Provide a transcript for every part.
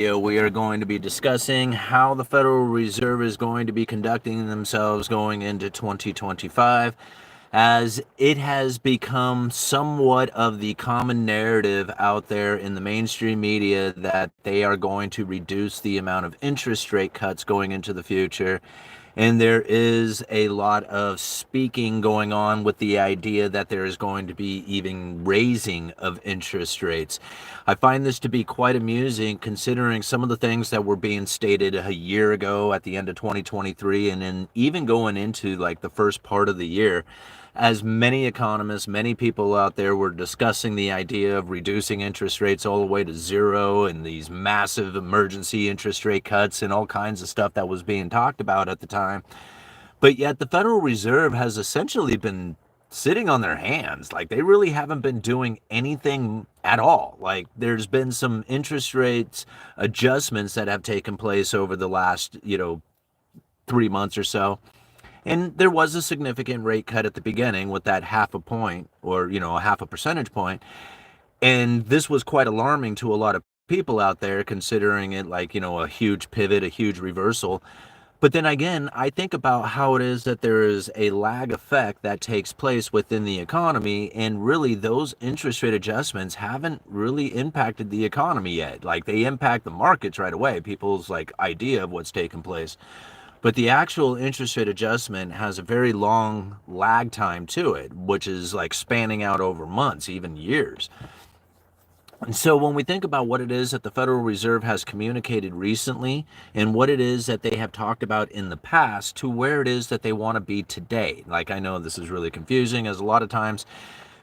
we are going to be discussing how the Federal Reserve is going to be conducting themselves going into 2025, as it has become somewhat of the common narrative out there in the mainstream media that they are going to reduce the amount of interest rate cuts going into the future. And there is a lot of speaking going on with the idea that there is going to be even raising of interest rates. I find this to be quite amusing considering some of the things that were being stated a year ago at the end of 2023 and then even going into like the first part of the year, as many economists, many people out there were discussing the idea of reducing interest rates all the way to zero and these massive emergency interest rate cuts and all kinds of stuff that was being talked about at the time. But yet the Federal Reserve has essentially been sitting on their hands. Like they really haven't been doing anything at all. Like there's been some interest rates adjustments that have taken place over the last, 3 months or so. And there was a significant rate cut at the beginning with that half a point or, a half a percentage point. And this was quite alarming to a lot of people out there, considering it like, a huge pivot, a huge reversal. But then again, I think about how it is that there is a lag effect that takes place within the economy. And really, those interest rate adjustments haven't really impacted the economy yet. Like they impact the markets right away, people's like idea of what's taking place. But the actual interest rate adjustment has a very long lag time to it, which is like spanning out over months, even years. And so when we think about what it is that the Federal Reserve has communicated recently and what it is that they have talked about in the past to where it is that they want to be today, like I know this is really confusing, as a lot of times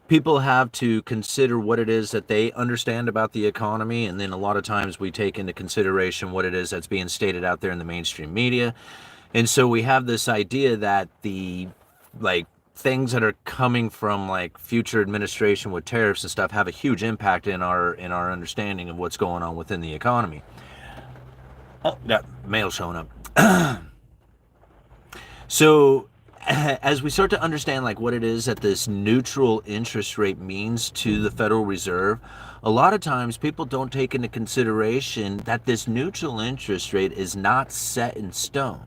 people have to consider what it is that they understand about the economy, and then a lot of times we take into consideration what it is that's being stated out there in the mainstream media. And so we have this idea that the like things that are coming from like future administration with tariffs and stuff have a huge impact in our understanding of what's going on within the economy. Oh, got mail showing up. So as we start to understand like what it is that this neutral interest rate means to the Federal Reserve, a lot of times people don't take into consideration that this neutral interest rate is not set in stone.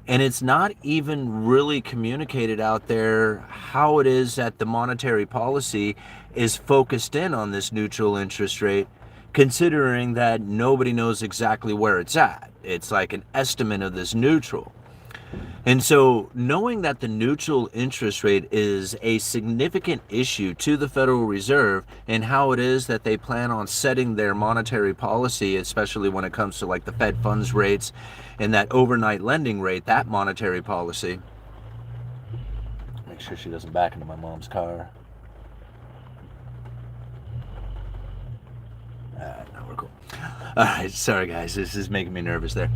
And it's not even really communicated out there how it is that the monetary policy is focused in on this neutral interest rate, considering that nobody knows exactly where it's at. It's like an estimate of this neutral. And so knowing that the neutral interest rate is a significant issue to the Federal Reserve and how it is that they plan on setting their monetary policy, especially when it comes to like the Fed funds rates and that overnight lending rate, that monetary policy. Make sure she doesn't back into my mom's car. No, we're cool. All right, sorry guys, this is making me nervous there.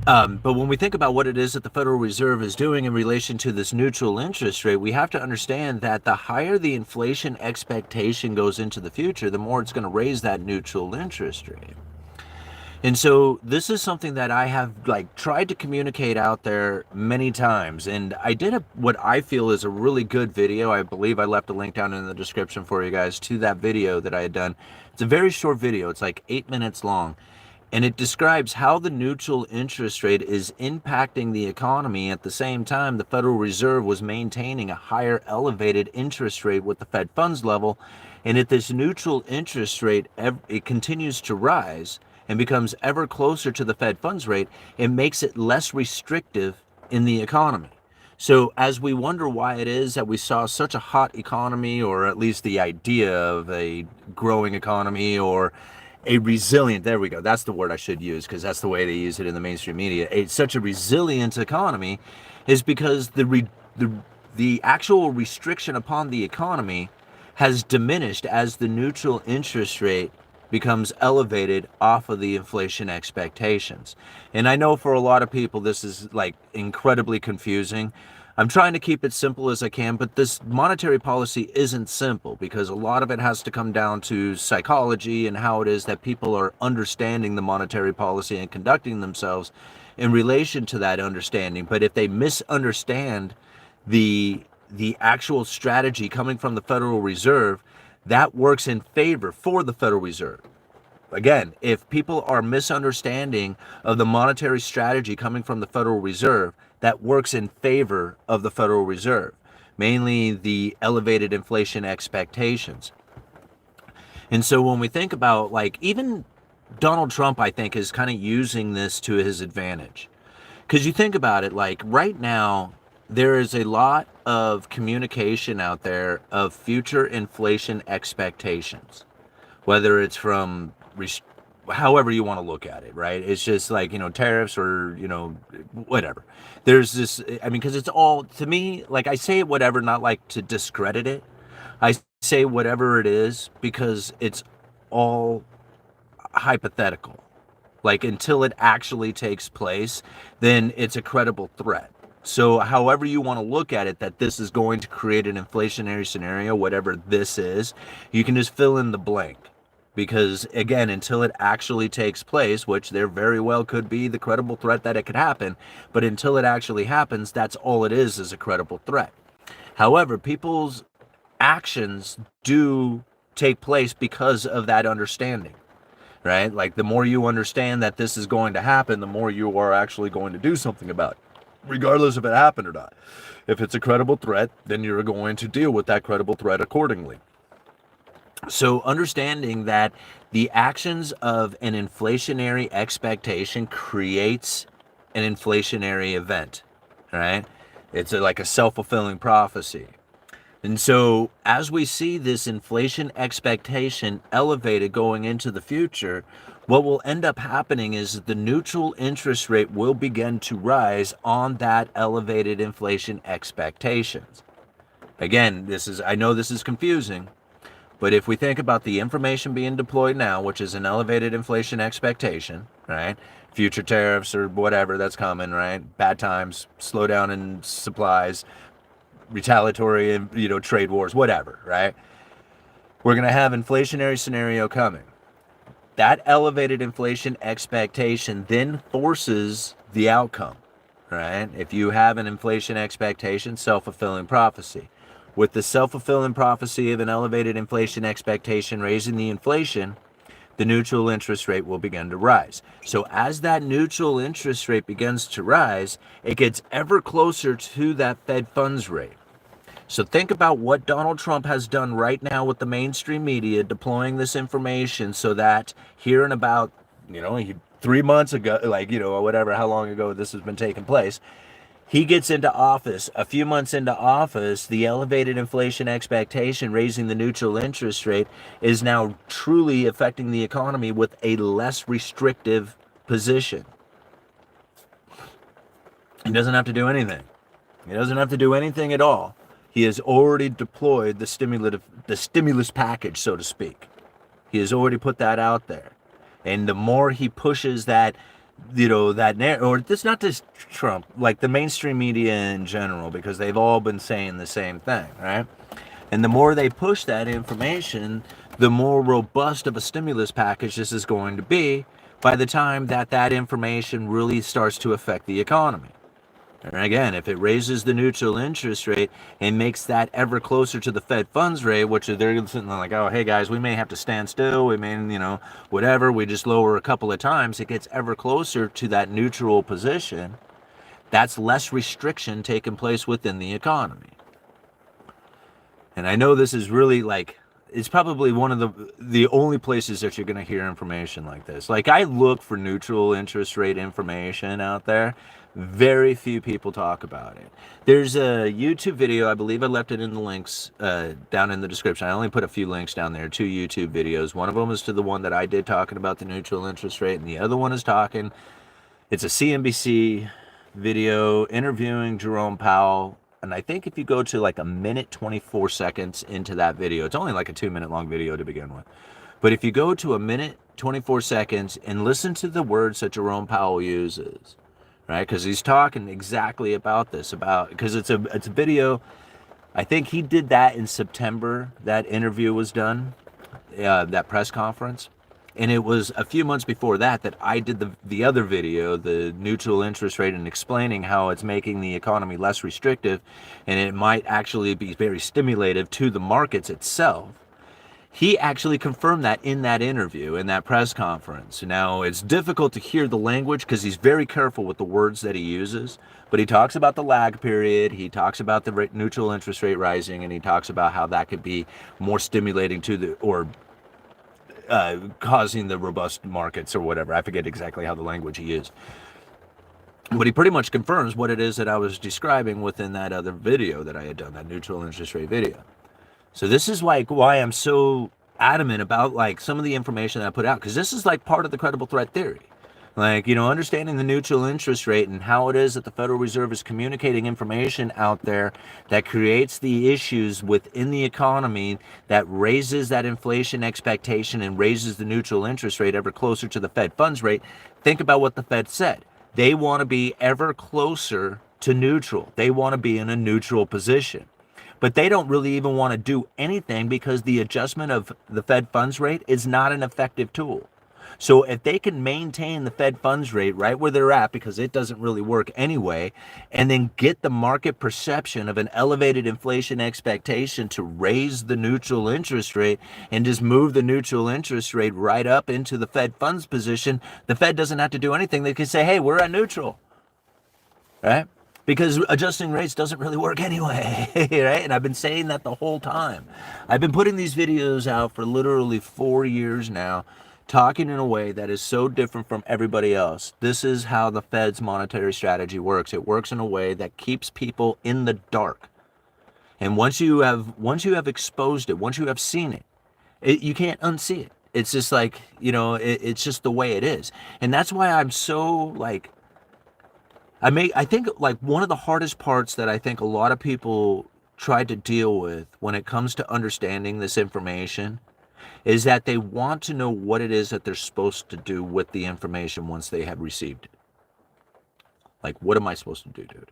But when we think about what it is that the Federal Reserve is doing in relation to this neutral interest rate, we have to understand that the higher the inflation expectation goes into the future, the more it's going to raise that neutral interest rate. And so this is something that I have like tried to communicate out there many times. And I did what I feel is a really good video. I believe I left a link down in the description for you guys to that video that I had done. It's a very short video. It's like 8 minutes long. And it describes how the neutral interest rate is impacting the economy. At the same time, the Federal Reserve was maintaining a higher elevated interest rate with the Fed funds level. And if this neutral interest rate, it continues to rise and becomes ever closer to the Fed funds rate, it makes it less restrictive in the economy. So as we wonder why it is that we saw such a hot economy, or at least the idea of a growing economy or a resilient, there we go, that's the word I should use because that's the way they use it in the mainstream media, such a resilient economy, is because the actual restriction upon the economy has diminished as the neutral interest rate becomes elevated off of the inflation expectations. And I know for a lot of people this is like incredibly confusing. I'm trying to keep it simple as I can, but this monetary policy isn't simple because a lot of it has to come down to psychology and how it is that people are understanding the monetary policy and conducting themselves in relation to that understanding. But if they misunderstand the actual strategy coming from the Federal Reserve, that works in favor for the Federal Reserve. again, if people are misunderstanding of the monetary strategy coming from the Federal Reserve that works in favor of the Federal Reserve, mainly the elevated inflation expectations. And so when we think about, like, even Donald Trump, I think, is kind of using this to his advantage. Because you think about it, like right now, there is a lot of communication out there of future inflation expectations, whether it's from however you want to look at it, right? It's just like, tariffs or, whatever. There's this, I mean, because it's all, to me, like I say it whatever, not like to discredit it. I say whatever it is because it's all hypothetical. Like until it actually takes place, then it's a credible threat. So however you want to look at it, that this is going to create an inflationary scenario, whatever this is, you can just fill in the blank. Because again, until it actually takes place, which there very well could be the credible threat that it could happen, but until it actually happens, that's all it is a credible threat. However, people's actions do take place because of that understanding, right? Like the more you understand that this is going to happen, the more you are actually going to do something about it, regardless if it happened or not. If it's a credible threat, then you're going to deal with that credible threat accordingly. So understanding that the actions of an inflationary expectation creates an inflationary event, right? It's like a self-fulfilling prophecy. And so as we see this inflation expectation elevated going into the future, what will end up happening is the neutral interest rate will begin to rise on that elevated inflation expectations. Again, I know this is confusing, but if we think about the information being deployed now, which is an elevated inflation expectation, right? Future tariffs or whatever that's coming, right? Bad times, slowdown in supplies, retaliatory, trade wars, whatever, right? We're going to have inflationary scenario coming. That elevated inflation expectation then forces the outcome, right? If you have an inflation expectation, self-fulfilling prophecy. With the self-fulfilling prophecy of an elevated inflation expectation raising the inflation, the neutral interest rate will begin to rise. So as that neutral interest rate begins to rise, it gets ever closer to that Fed funds rate. So think about what Donald Trump has done right now with the mainstream media, deploying this information so that here in about, 3 months ago, or whatever, how long ago this has been taking place, he gets into office. A few months into office, the elevated inflation expectation, raising the neutral interest rate, is now truly affecting the economy with a less restrictive position. He doesn't have to do anything. He doesn't have to do anything at all. He has already deployed the stimulus package, so to speak. He has already put that out there. And the more he pushes that, that narrative, or it's not just Trump, like the mainstream media in general, because they've all been saying the same thing, right? And the more they push that information, the more robust of a stimulus package this is going to be by the time that information really starts to affect the economy. And again, if it raises the neutral interest rate and makes that ever closer to the Fed funds rate, which they're sitting like, oh, hey guys, we may have to stand still. We may, whatever. We just lower a couple of times. It gets ever closer to that neutral position. That's less restriction taking place within the economy. And I know this is really it's probably one of the only places that you're going to hear information like this. Like I look for neutral interest rate information out there. Very few people talk about it. There's a YouTube video, I believe I left it in the links down in the description. I only put a few links down there, 2 YouTube videos. One of them is to the one that I did talking about the neutral interest rate, and the other one is it's a CNBC video interviewing Jerome Powell. And I think if you go to like a minute 24 seconds into that video, it's only like a 2-minute long video to begin with. But if you go to a minute 24 seconds and listen to the words that Jerome Powell uses, right? Because he's talking exactly about this, because it's a video. I think he did that in September. That interview was done, that press conference. And it was a few months before that I did the other video, the neutral interest rate, and explaining how it's making the economy less restrictive, and it might actually be very stimulative to the markets itself. He actually confirmed that in that interview, in that press conference. Now, it's difficult to hear the language because he's very careful with the words that he uses, but he talks about the lag period, he talks about the neutral interest rate rising, and he talks about how that could be more stimulating to the, or causing the robust markets or whatever. I forget exactly how the language he used. But he pretty much confirms what it is that I was describing within that other video that I had done, that neutral interest rate video. So this is like why I'm so adamant about like some of the information that I put out, because this is like part of the credible threat theory. Like, understanding the neutral interest rate and how it is that the Federal Reserve is communicating information out there that creates the issues within the economy that raises that inflation expectation and raises the neutral interest rate ever closer to the Fed funds rate. Think about what the Fed said. They want to be ever closer to neutral. They want to be in a neutral position. But they don't really even want to do anything because the adjustment of the Fed funds rate is not an effective tool. So if they can maintain the Fed funds rate right where they're at, because it doesn't really work anyway, and then get the market perception of an elevated inflation expectation to raise the neutral interest rate and just move the neutral interest rate right up into the Fed funds position, the Fed doesn't have to do anything. They can say, hey, we're at neutral, right? Because adjusting rates doesn't really work anyway, right? And I've been saying that the whole time. I've been putting these videos out for literally 4 years now, talking in a way that is so different from everybody else. This is how the Fed's monetary strategy works. It works in a way that keeps people in the dark. And once you have exposed it, once you have seen it, you can't unsee it. It's just like, it's just the way it is. And that's why I'm so like, I think like one of the hardest parts that I think a lot of people try to deal with when it comes to understanding this information is that they want to know what it is that they're supposed to do with the information once they have received it. Like, what am I supposed to do, dude?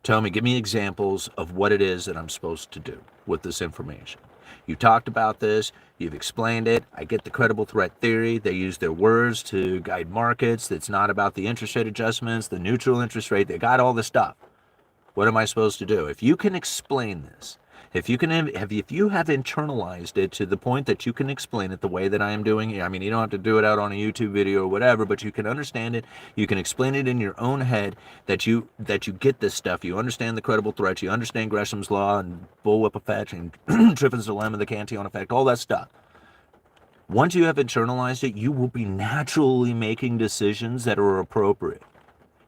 Tell me, give me examples of what it is that I'm supposed to do with this information. You talked about this, you've explained it. I get the credible threat theory. They use their words to guide markets. It's not about the interest rate adjustments, the neutral interest rate. They got all this stuff. What am I supposed to do? If you can explain this, if you have internalized it to the point that you can explain it the way that I am doing here, I mean, you don't have to do it out on a YouTube video or whatever, but you can understand it, you can explain it in your own head, that you get this stuff, you understand the credible threats, you understand Gresham's law and bullwhip effect and Triffin's dilemma, the Cantillon effect, all that stuff. Once you have internalized it, you will be naturally making decisions that are appropriate.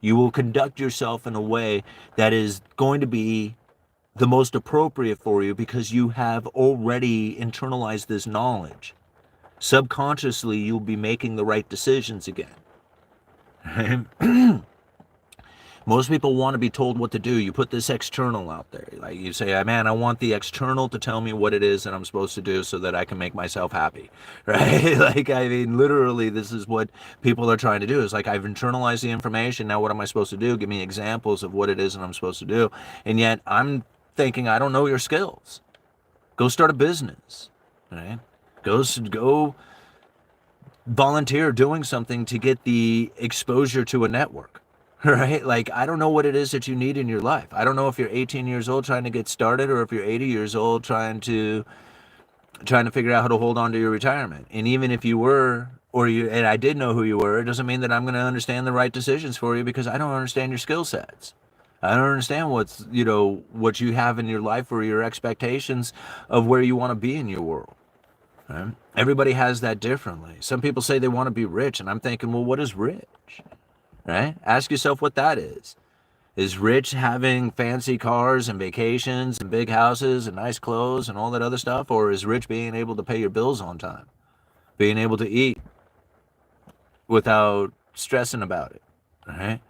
You will conduct yourself in a way that is going to be the most appropriate for you because you have already internalized this knowledge. Subconsciously, you'll be making the right decisions again. Most people want to be told what to do. You put this external out there. Like you say, man, I want the external to tell me what it is that I'm supposed to do so that I can make myself happy, right? Like, I mean, literally, this is what people are trying to do. It's like, I've internalized the information. Now what am I supposed to do? Give me examples of what it is that I'm supposed to do. And yet I'm thinking, I don't know your skills. Go start a business, right? Go volunteer doing something to get the exposure to a network, right? Like, I don't know what it is that you need in your life. I don't know if you're 18 years old trying to get started or if you're 80 years old trying to figure out how to hold on to your retirement. And even if you were, and I did know who you were, it doesn't mean that I'm going to understand the right decisions for you because I don't understand your skill sets. I don't understand what you have in your life or your expectations of where you want to be in your world. Right? Everybody has that differently. Some people say they want to be rich, and I'm thinking, well, what is rich? Right? Ask yourself what that is. Is rich having fancy cars and vacations and big houses and nice clothes and all that other stuff? Or is rich being able to pay your bills on time? Being able to eat without stressing about it, right?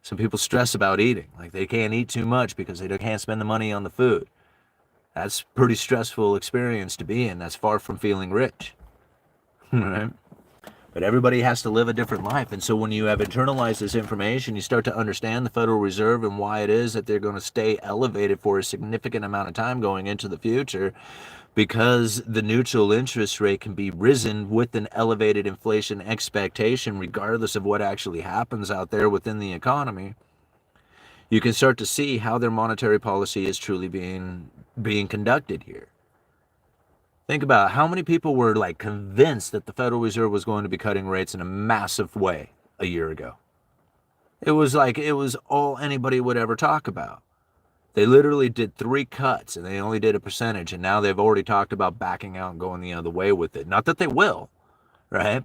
Some people stress about eating, like they can't eat too much because they can't spend the money on the food. That's a pretty stressful experience to be in. That's far from feeling rich, right? But everybody has to live a different life. And so when you have internalized this information, you start to understand the Federal Reserve and why it is that they're going to stay elevated for a significant amount of time going into the future, because the neutral interest rate can be risen with an elevated inflation expectation, regardless of what actually happens out there within the economy. You can start to see how their monetary policy is truly being conducted here. Think about how many people were like convinced that the Federal Reserve was going to be cutting rates in a massive way a year ago. It was like it was all anybody would ever talk about. They literally did 3 cuts and they only did a percentage, and now they've already talked about backing out and going the other way with it. Not that they will, right?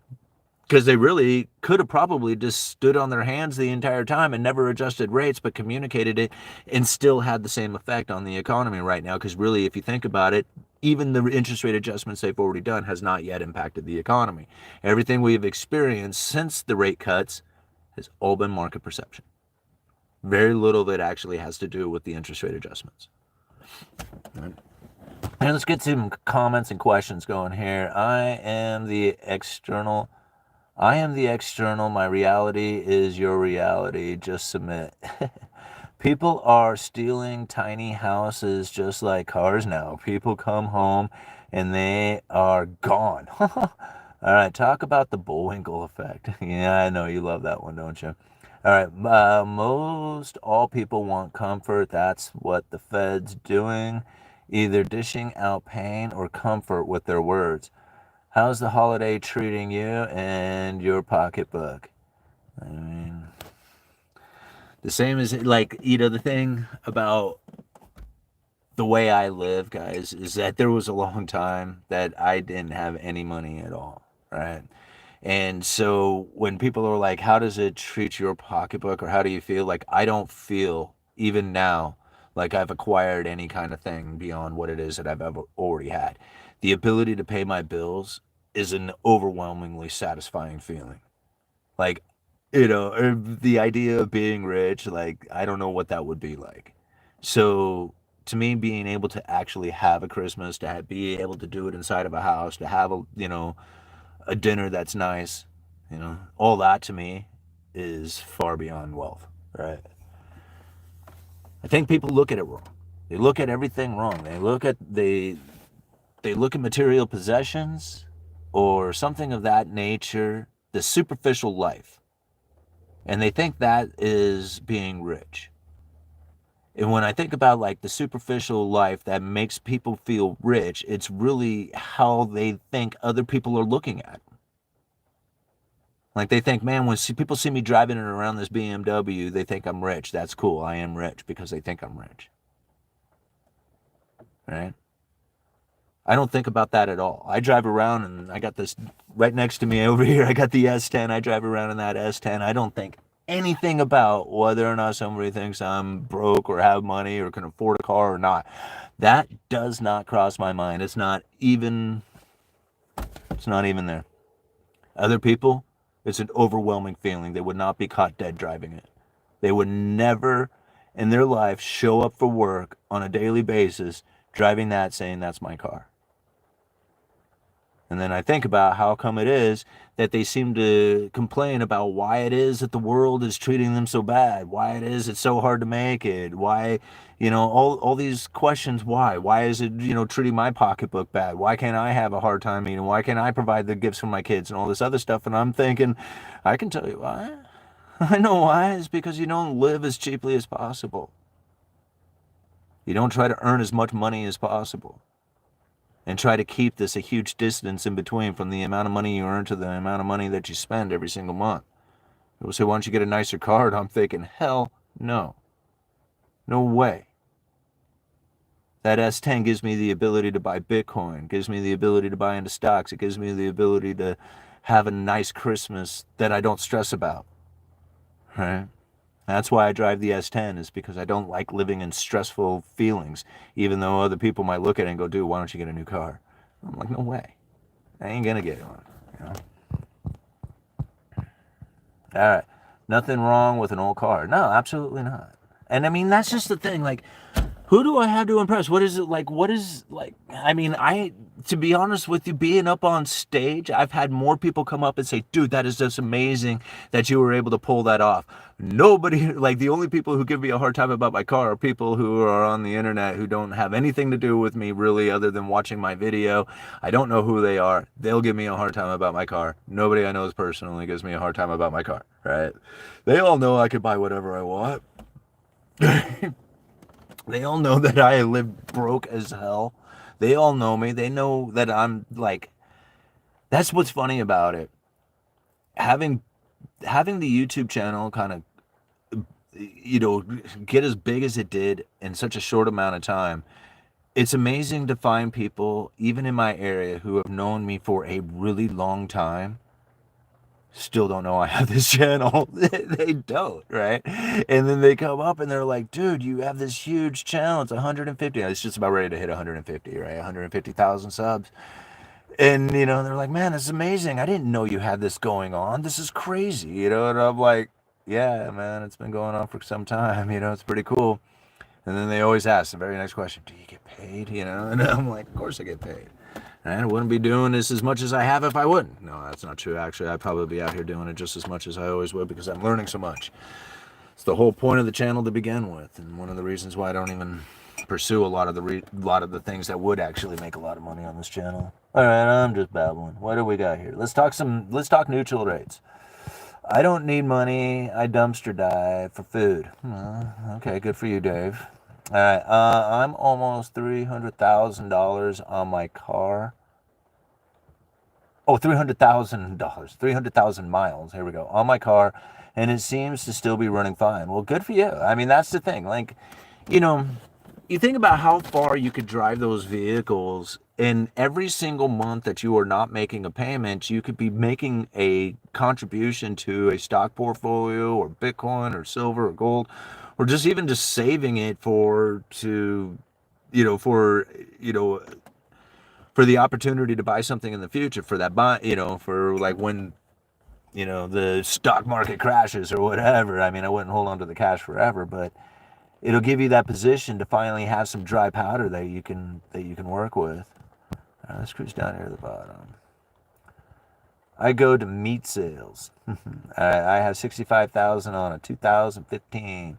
Because they really could have probably just stood on their hands the entire time and never adjusted rates, but communicated it and still had the same effect on the economy right now. Because really, if you think about it, even the interest rate adjustments they've already done has not yet impacted the economy. Everything we've experienced since the rate cuts has all been market perception. Very little of it actually has to do with the interest rate adjustments. Right. And let's get some comments and questions going here. I am the external. My reality is your reality. Just submit. People are stealing tiny houses just like cars now. People come home and they are gone. All right, talk about the Bullwinkle effect. Yeah, I know you love that one, don't you? All right, most all people want comfort. That's what the Fed's doing, either dishing out pain or comfort with their words. How's the holiday treating you and your pocketbook? I mean, the same as like, the thing about the way I live, guys, is that there was a long time that I didn't have any money at all, right? And so when people are like, how does it treat your pocketbook or how do you feel? Like, I don't feel, even now, like I've acquired any kind of thing beyond what it is that I've ever already had. The ability to pay my bills is an overwhelmingly satisfying feeling. Like, the idea of being rich, like, I don't know what that would be like. So, to me, being able to actually have a Christmas, be able to do it inside of a house, to have a dinner that's nice, all that to me is far beyond wealth, right? I think people look at it wrong. They look at everything wrong. They look at material possessions or something of that nature, the superficial life, and they think that is being rich. And when I think about like the superficial life that makes people feel rich, it's really how they think other people are looking at them. Like they think, man, when people see me driving around this BMW, they think I'm rich. That's cool. I am rich because they think I'm rich. Right? I don't think about that at all. I drive around and I got this right next to me over here. I got the S10. I drive around in that S10. I don't think anything about whether or not somebody thinks I'm broke or have money or can afford a car or not. That does not cross my mind. It's not even there. Other people, it's an overwhelming feeling. They would not be caught dead driving it. They would never in their life show up for work on a daily basis driving that saying that's my car. And then I think about how come it is that they seem to complain about why it is that the world is treating them so bad, why it is it's so hard to make it, why, all these questions, why is it, treating my pocketbook bad, why can't I have a hard time eating, why can't I provide the gifts for my kids and all this other stuff. And I'm thinking, I can tell you why. I know why. It's because you don't live as cheaply as possible. You don't try to earn as much money as possible. And try to keep this a huge distance in between from the amount of money you earn to the amount of money that you spend every single month. People say, why don't you get a nicer car? And I'm thinking, hell no. No way. That S10 gives me the ability to buy Bitcoin, gives me the ability to buy into stocks. It gives me the ability to have a nice Christmas that I don't stress about. Right? That's why I drive the S10, is because I don't like living in stressful feelings, even though other people might look at it and go, dude, why don't you get a new car? I'm like, no way. I ain't gonna get one. All right. Nothing wrong with an old car. No, absolutely not. And I mean, that's just the thing. Like, who do I have to impress? What is it like? To be honest with you, being up on stage, I've had more people come up and say, dude, that is just amazing that you were able to pull that off. Nobody, like, the only people who give me a hard time about my car are people who are on the internet who don't have anything to do with me really other than watching my video. I don't know who they are. They'll give me a hard time about my car. Nobody I know personally gives me a hard time about my car, right? They all know I could buy whatever I want. They all know that I live broke as hell. They all know me. They know that I'm like, that's what's funny about it. Having the YouTube channel kind of, get as big as it did in such a short amount of time. It's amazing to find people, even in my area, who have known me for a really long time, still don't know I have this channel. They don't, right? And then they come up and they're like, dude, you have this huge channel. It's 150. It's just about ready to hit 150, right? 150,000 subs. And, they're like, man, this is amazing. I didn't know you had this going on. This is crazy, And I'm like, yeah, man, it's been going on for some time. It's pretty cool. And then they always ask the very next question, do you get paid? And I'm like, of course I get paid. And I wouldn't be doing this as much as I have if I wouldn't. No, that's not true. Actually, I'd probably be out here doing it just as much as I always would because I'm learning so much. It's the whole point of the channel to begin with, and one of the reasons why I don't even pursue a lot of the things that would actually make a lot of money on this channel. All right, I'm just babbling. What do we got here? Let's talk neutral rates. I don't need money. I dumpster dive for food. Okay, good for you, Dave. All right, I'm almost $300,000 on my car. Oh, $300,000, 300,000 miles. Here we go. On my car, and it seems to still be running fine. Well, good for you. I mean, that's the thing. Like, you think about how far you could drive those vehicles, and every single month that you are not making a payment, you could be making a contribution to a stock portfolio or Bitcoin or silver or gold, or just saving it for the opportunity to buy something in the future for that buy, for like when, the stock market crashes or whatever. I mean, I wouldn't hold on to the cash forever, but it'll give you that position to finally have some dry powder that you can work with. All right, let's cruise down here to the bottom. I go to meat sales. I have 65,000 on a 2015.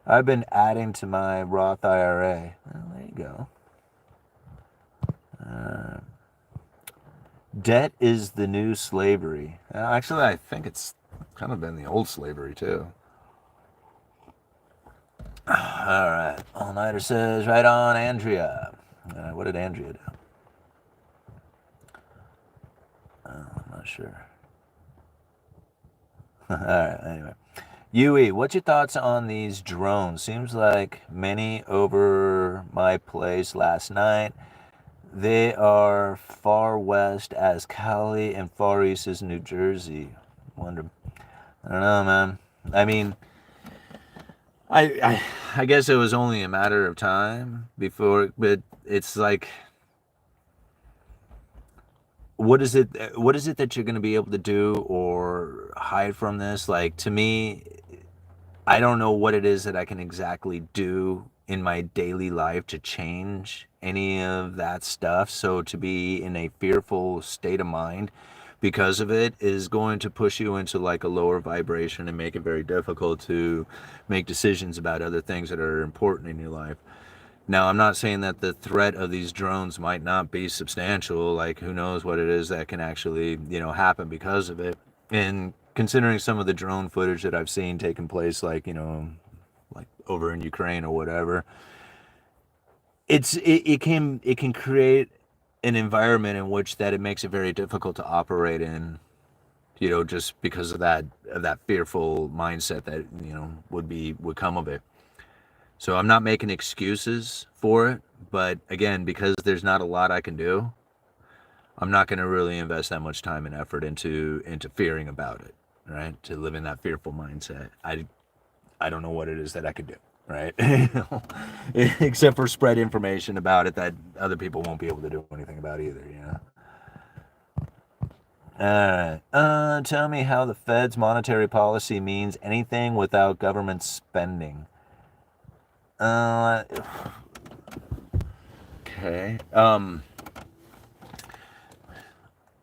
I've been adding to my Roth IRA. Well, there you go. Debt is the new slavery. Actually, I think it's kind of been the old slavery too. All right. All Nighter says, right on, Andrea. What did Andrea do? I'm not sure. All right. Anyway. Yui, what's your thoughts on these drones? Seems like many over my place last night. They are far west as Cali and far east as New Jersey. I don't know, man. I mean, I guess it was only a matter of time before, but it's like, what is it that you're going to be able to do or hide from this? Like, to me, I don't know what it is that I can exactly do in my daily life to change any of that stuff. So to be in a fearful state of mind because of it is going to push you into like a lower vibration and make it very difficult to make decisions about other things that are important in your life. Now, I'm not saying that the threat of these drones might not be substantial. Like, who knows what it is that can actually, happen because of it. And considering some of the drone footage that I've seen taking place, like, like over in Ukraine or whatever, it can create an environment in which that it makes it very difficult to operate in, just because of that fearful mindset that would come of it. So I'm not making excuses for it, but again, because there's not a lot I can do, I'm not going to really invest that much time and effort into fearing about it, right? To live in that fearful mindset. I don't know what it is that I could do, right? Except for spread information about it that other people won't be able to do anything about either, All right. Tell me how the Fed's monetary policy means anything without government spending. Okay.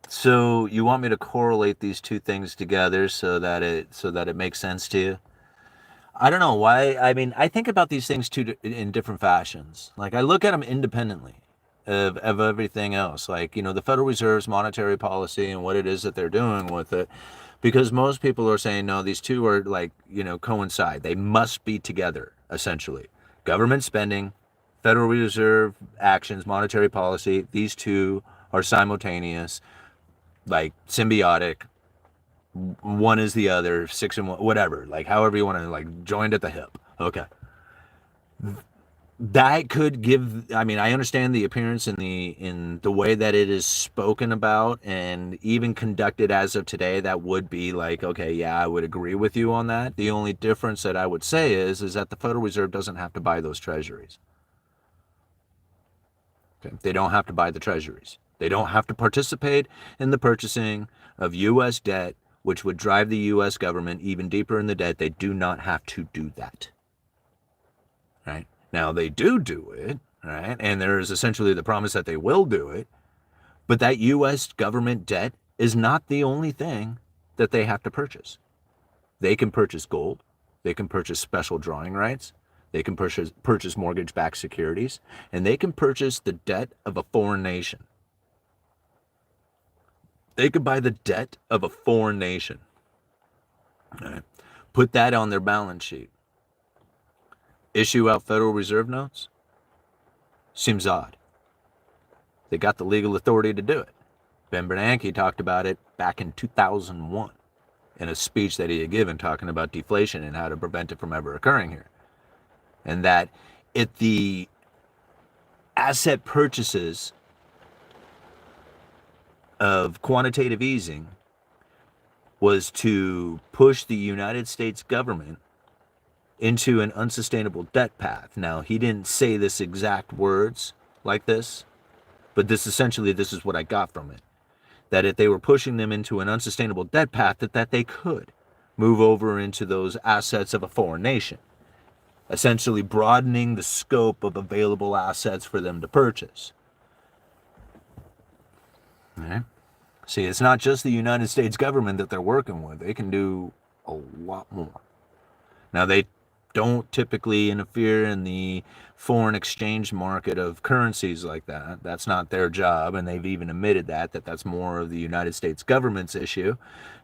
So you want me to correlate these two things together so that it makes sense to you? I don't know why. I mean, I think about these things in different fashions. Like, I look at them independently of everything else. Like, the Federal Reserve's monetary policy and what it is that they're doing with it. Because most people are saying, no, these two are like, coincide. They must be together, essentially. Government spending, Federal Reserve actions, monetary policy, these two are simultaneous, like symbiotic. One is the other, 6 and 1, whatever, like however you want to, like joined at the hip. Okay. That could give, I mean, I understand the appearance in the way that it is spoken about and even conducted as of today. That would be like, okay, yeah, I would agree with you on that. The only difference that I would say is that the Federal Reserve doesn't have to buy those treasuries. Okay? They don't have to buy the treasuries. They don't have to participate in the purchasing of U.S. debt, which would drive the U.S. government even deeper in the debt. They do not have to do that. Right? Now, they do it, right? And there is essentially the promise that they will do it. But that U.S. government debt is not the only thing that they have to purchase. They can purchase gold. They can purchase special drawing rights. They can purchase mortgage-backed securities. And they can purchase the debt of a foreign nation. They could buy the debt of a foreign nation. Right? Put that on their balance sheet. Issue out Federal Reserve notes? Seems odd. They got the legal authority to do it. Ben Bernanke talked about it back in 2001 in a speech that he had given talking about deflation and how to prevent it from ever occurring here. And that the asset purchases of quantitative easing was to push the United States government into an unsustainable debt path. Now, he didn't say this exact words like this, but this is what I got from it. That if they were pushing them into an unsustainable debt path, that they could move over into those assets of a foreign nation, essentially broadening the scope of available assets for them to purchase. All right. See, it's not just the United States government that they're working with. They can do a lot more. Now, they don't typically interfere in the foreign exchange market of currencies like that. That's not their job, and they've even admitted that that's more of the United States government's issue.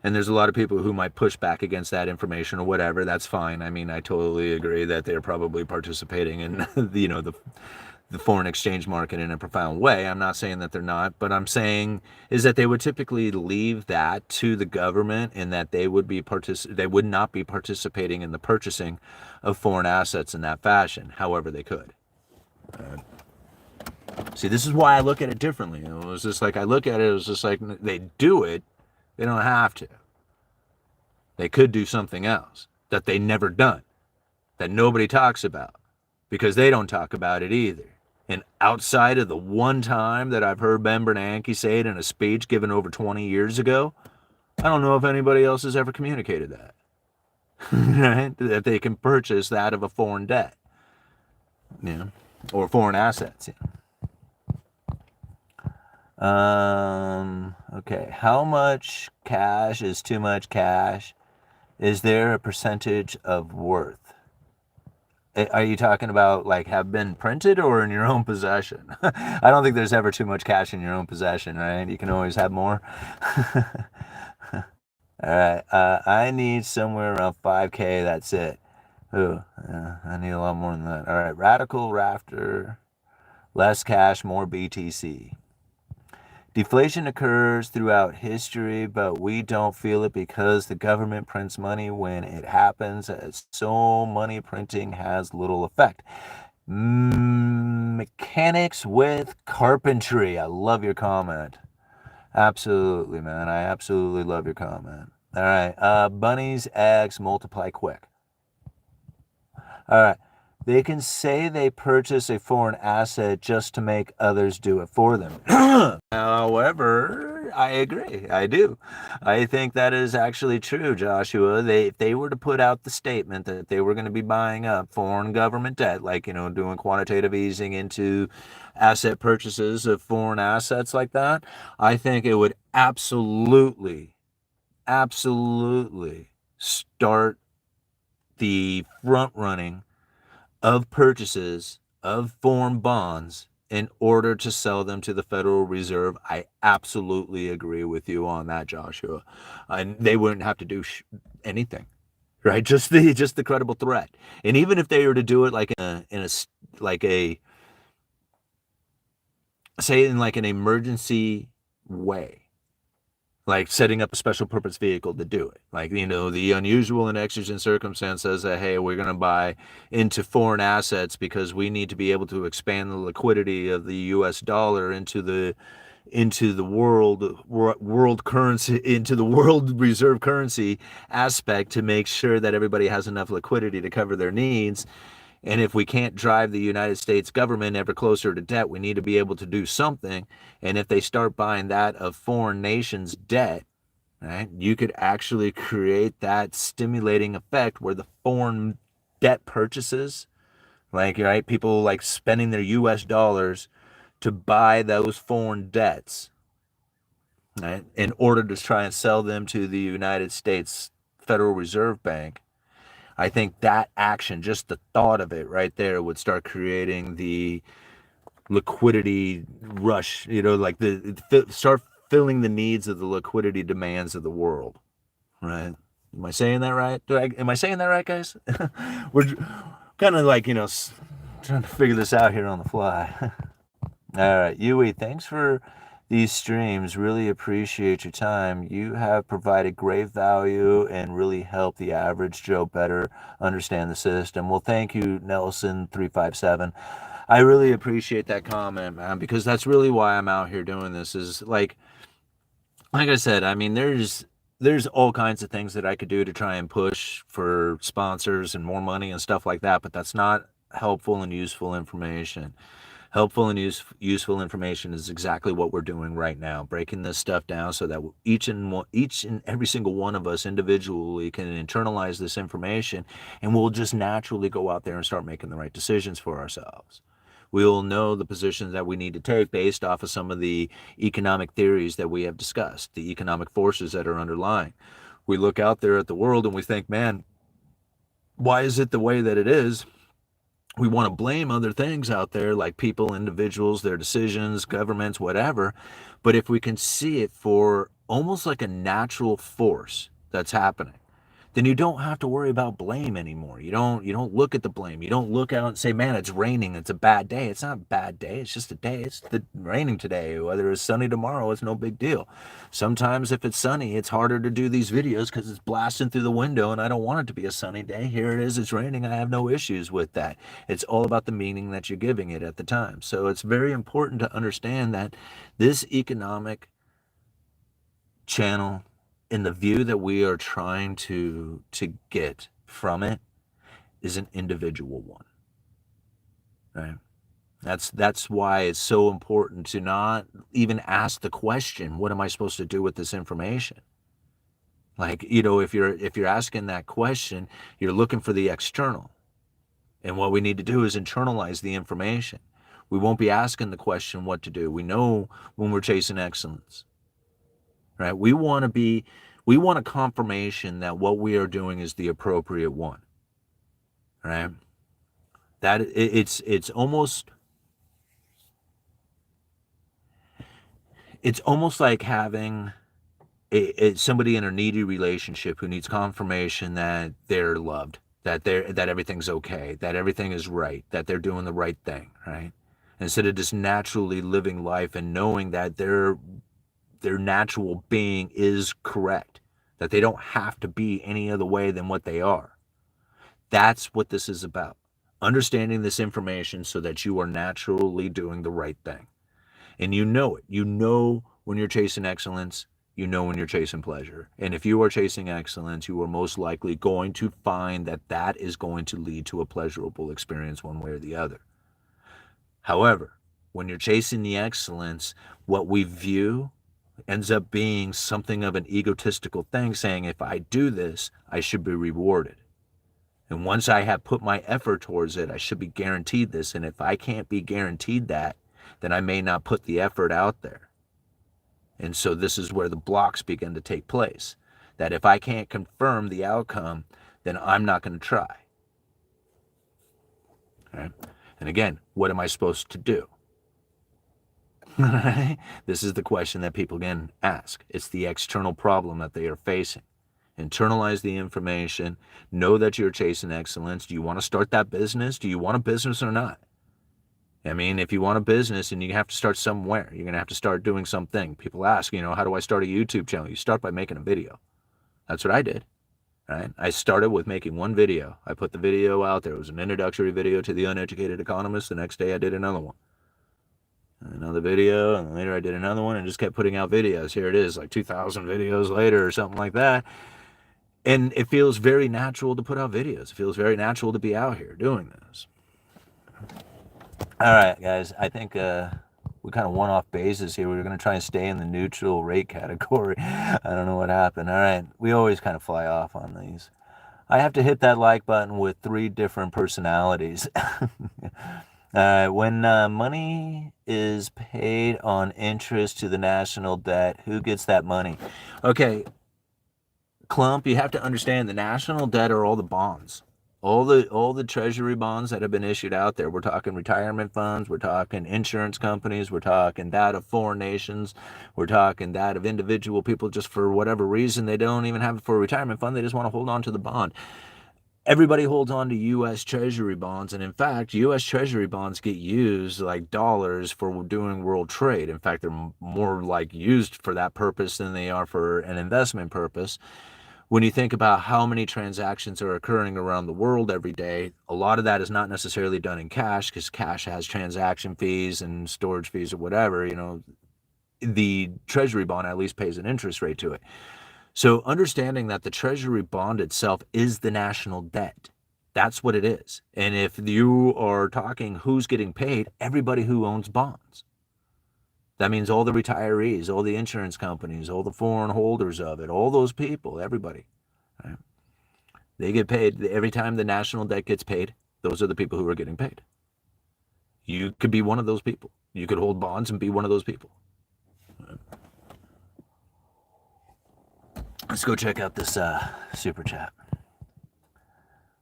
And there's a lot of people who might push back against that information or whatever. That's fine. I mean, I totally agree that they're probably participating in the foreign exchange market in a profound way. I'm not saying that they're not, but I'm saying is that they would typically leave that to the government, and that they would not be participating in the purchasing of foreign assets in that fashion, however they could. See, this is why I look at it differently. It was just like, I look at it, it was just like, they do it, they don't have to. They could do something else that they never done, that nobody talks about, because they don't talk about it either. And outside of the one time that I've heard Ben Bernanke say it in a speech given over 20 years ago, I don't know if anybody else has ever communicated that. Right? That they can purchase that of a foreign debt, or foreign assets. Okay, how much cash is too much cash? Is there a percentage of worth? Are you talking about like have been printed or in your own possession? I don't think there's ever too much cash in your own possession, right? You can always have more. All right. I need somewhere around 5K. That's it. Ooh, I need a lot more than that. All right. Radical Rafter. Less cash, more BTC. Deflation occurs throughout history, but we don't feel it because the government prints money when it happens, so money printing has little effect. Mechanics with carpentry. I love your comment. Absolutely, man. I absolutely love your comment. All right. Bunnies, eggs, multiply quick. All right. They can say they purchase a foreign asset just to make others do it for them. However, I agree. I do. I think that is actually true, Joshua. If they were to put out the statement that they were going to be buying up foreign government debt, like, doing quantitative easing into asset purchases of foreign assets like that, I think it would absolutely start the front running of purchases of foreign bonds in order to sell them to the Federal Reserve. I absolutely agree with you on that, Joshua. And they wouldn't have to do anything, right? Just the credible threat. And even if they were to do it like in a say in like an emergency way, like setting up a special purpose vehicle to do it. Like, the unusual and exigent circumstance says that, hey, we're going to buy into foreign assets because we need to be able to expand the liquidity of the US dollar into the world currency, into the world reserve currency aspect, to make sure that everybody has enough liquidity to cover their needs. And if we can't drive the United States government ever closer to debt, we need to be able to do something. And if they start buying that of foreign nations' debt, right, you could actually create that stimulating effect where the foreign debt purchases, like, right, people like spending their US dollars to buy those foreign debts, right, in order to try and sell them to the United States Federal Reserve Bank. I think that action, just the thought of it right there, would start creating the liquidity rush, like start filling the needs of the liquidity demands of the world, right? Am I saying that right? Am I saying that right, guys? We're kind of like, trying to figure this out here on the fly. All right, Yui, thanks for these streams. Really appreciate your time. You have provided great value and really helped the average Joe better understand the system. Well, thank you, Nelson357. I really appreciate that comment, man, because that's really why I'm out here doing this. Is like I said, I mean, there's all kinds of things that I could do to try and push for sponsors and more money and stuff like that, but that's not helpful and useful information. Helpful and useful information is exactly what we're doing right now, breaking this stuff down so that each and every single one of us individually can internalize this information, and we'll just naturally go out there and start making the right decisions for ourselves. We'll know the positions that we need to take based off of some of the economic theories that we have discussed, the economic forces that are underlying. We look out there at the world and we think, man, why is it the way that it is? We want to blame other things out there, like people, individuals, their decisions, governments, whatever. But if we can see it for almost like a natural force that's happening, then you don't have to worry about blame anymore. You don't look at the blame. You don't look out and say, man, it's raining, it's a bad day. It's not a bad day, it's just a day. It's raining today. Whether it's sunny tomorrow, it's no big deal. Sometimes if it's sunny, it's harder to do these videos because it's blasting through the window and I don't want it to be a sunny day. Here it is, it's raining. I have no issues with that. It's all about the meaning that you're giving it at the time. So it's very important to understand that this economic channel, in the view that we are trying to get from it, is an individual one, right? That's why it's so important to not even ask the question, what am I supposed to do with this information? Like, if you're asking that question, you're looking for the external, and what we need to do is internalize the information. We won't be asking the question what to do. We know when we're chasing excellence, right? We want a confirmation that what we are doing is the appropriate one, right? That it's almost like having somebody in a needy relationship who needs confirmation that they're loved, that everything's okay, that everything is right, that they're doing the right thing, right? Instead of just naturally living life and knowing that their natural being is correct, that they don't have to be any other way than what they are. That's what this is about. Understanding this information so that you are naturally doing the right thing. And you know it. You know when you're chasing excellence, you know when you're chasing pleasure. And if you are chasing excellence, you are most likely going to find that that is going to lead to a pleasurable experience one way or the other. However, when you're chasing the excellence, what we view ends up being something of an egotistical thing, saying, if I do this, I should be rewarded. And once I have put my effort towards it, I should be guaranteed this. And if I can't be guaranteed that, then I may not put the effort out there. And so this is where the blocks begin to take place. That if I can't confirm the outcome, then I'm not going to try. Right? And again, what am I supposed to do? This is the question that people again ask. It's the external problem that they are facing. Internalize the information. Know that you're chasing excellence. Do you want to start that business? Do you want a business or not? I mean, if you want a business and you have to start somewhere, you're going to have to start doing something. People ask, how do I start a YouTube channel? You start by making a video. That's what I did, right? I started with making one video. I put the video out there. It was an introductory video to the Uneducated Economist. The next day I did another one. Another video, and later I did another one and just kept putting out videos. Here it is, like 2,000 videos later or something like that. And it feels very natural to put out videos. It feels very natural to be out here doing this. All right, guys, I think we kind of went off bases here. We were going to try and stay in the neutral rate category. I don't know what happened. All right, we always kind of fly off on these. I have to hit that like button with 3 different personalities. When money is paid on interest to the national debt, who gets that money? Okay, Clump, you have to understand the national debt are all the bonds. All the treasury bonds that have been issued out there. We're talking retirement funds, we're talking insurance companies, we're talking that of foreign nations, we're talking that of individual people just for whatever reason. They don't even have it for a retirement fund. They just want to hold on to the bond. Everybody holds on to U.S. Treasury bonds, and in fact, U.S. Treasury bonds get used like dollars for doing world trade. In fact, they're more like used for that purpose than they are for an investment purpose. When you think about how many transactions are occurring around the world every day, a lot of that is not necessarily done in cash because cash has transaction fees and storage fees or whatever. The Treasury bond at least pays an interest rate to it. So understanding that the Treasury bond itself is the national debt, that's what it is. And if you are talking who's getting paid, everybody who owns bonds. That means all the retirees, all the insurance companies, all the foreign holders of it, all those people, everybody. Right? They get paid. Every time the national debt gets paid, those are the people who are getting paid. You could be one of those people. You could hold bonds and be one of those people. Right? Let's go check out this super chat.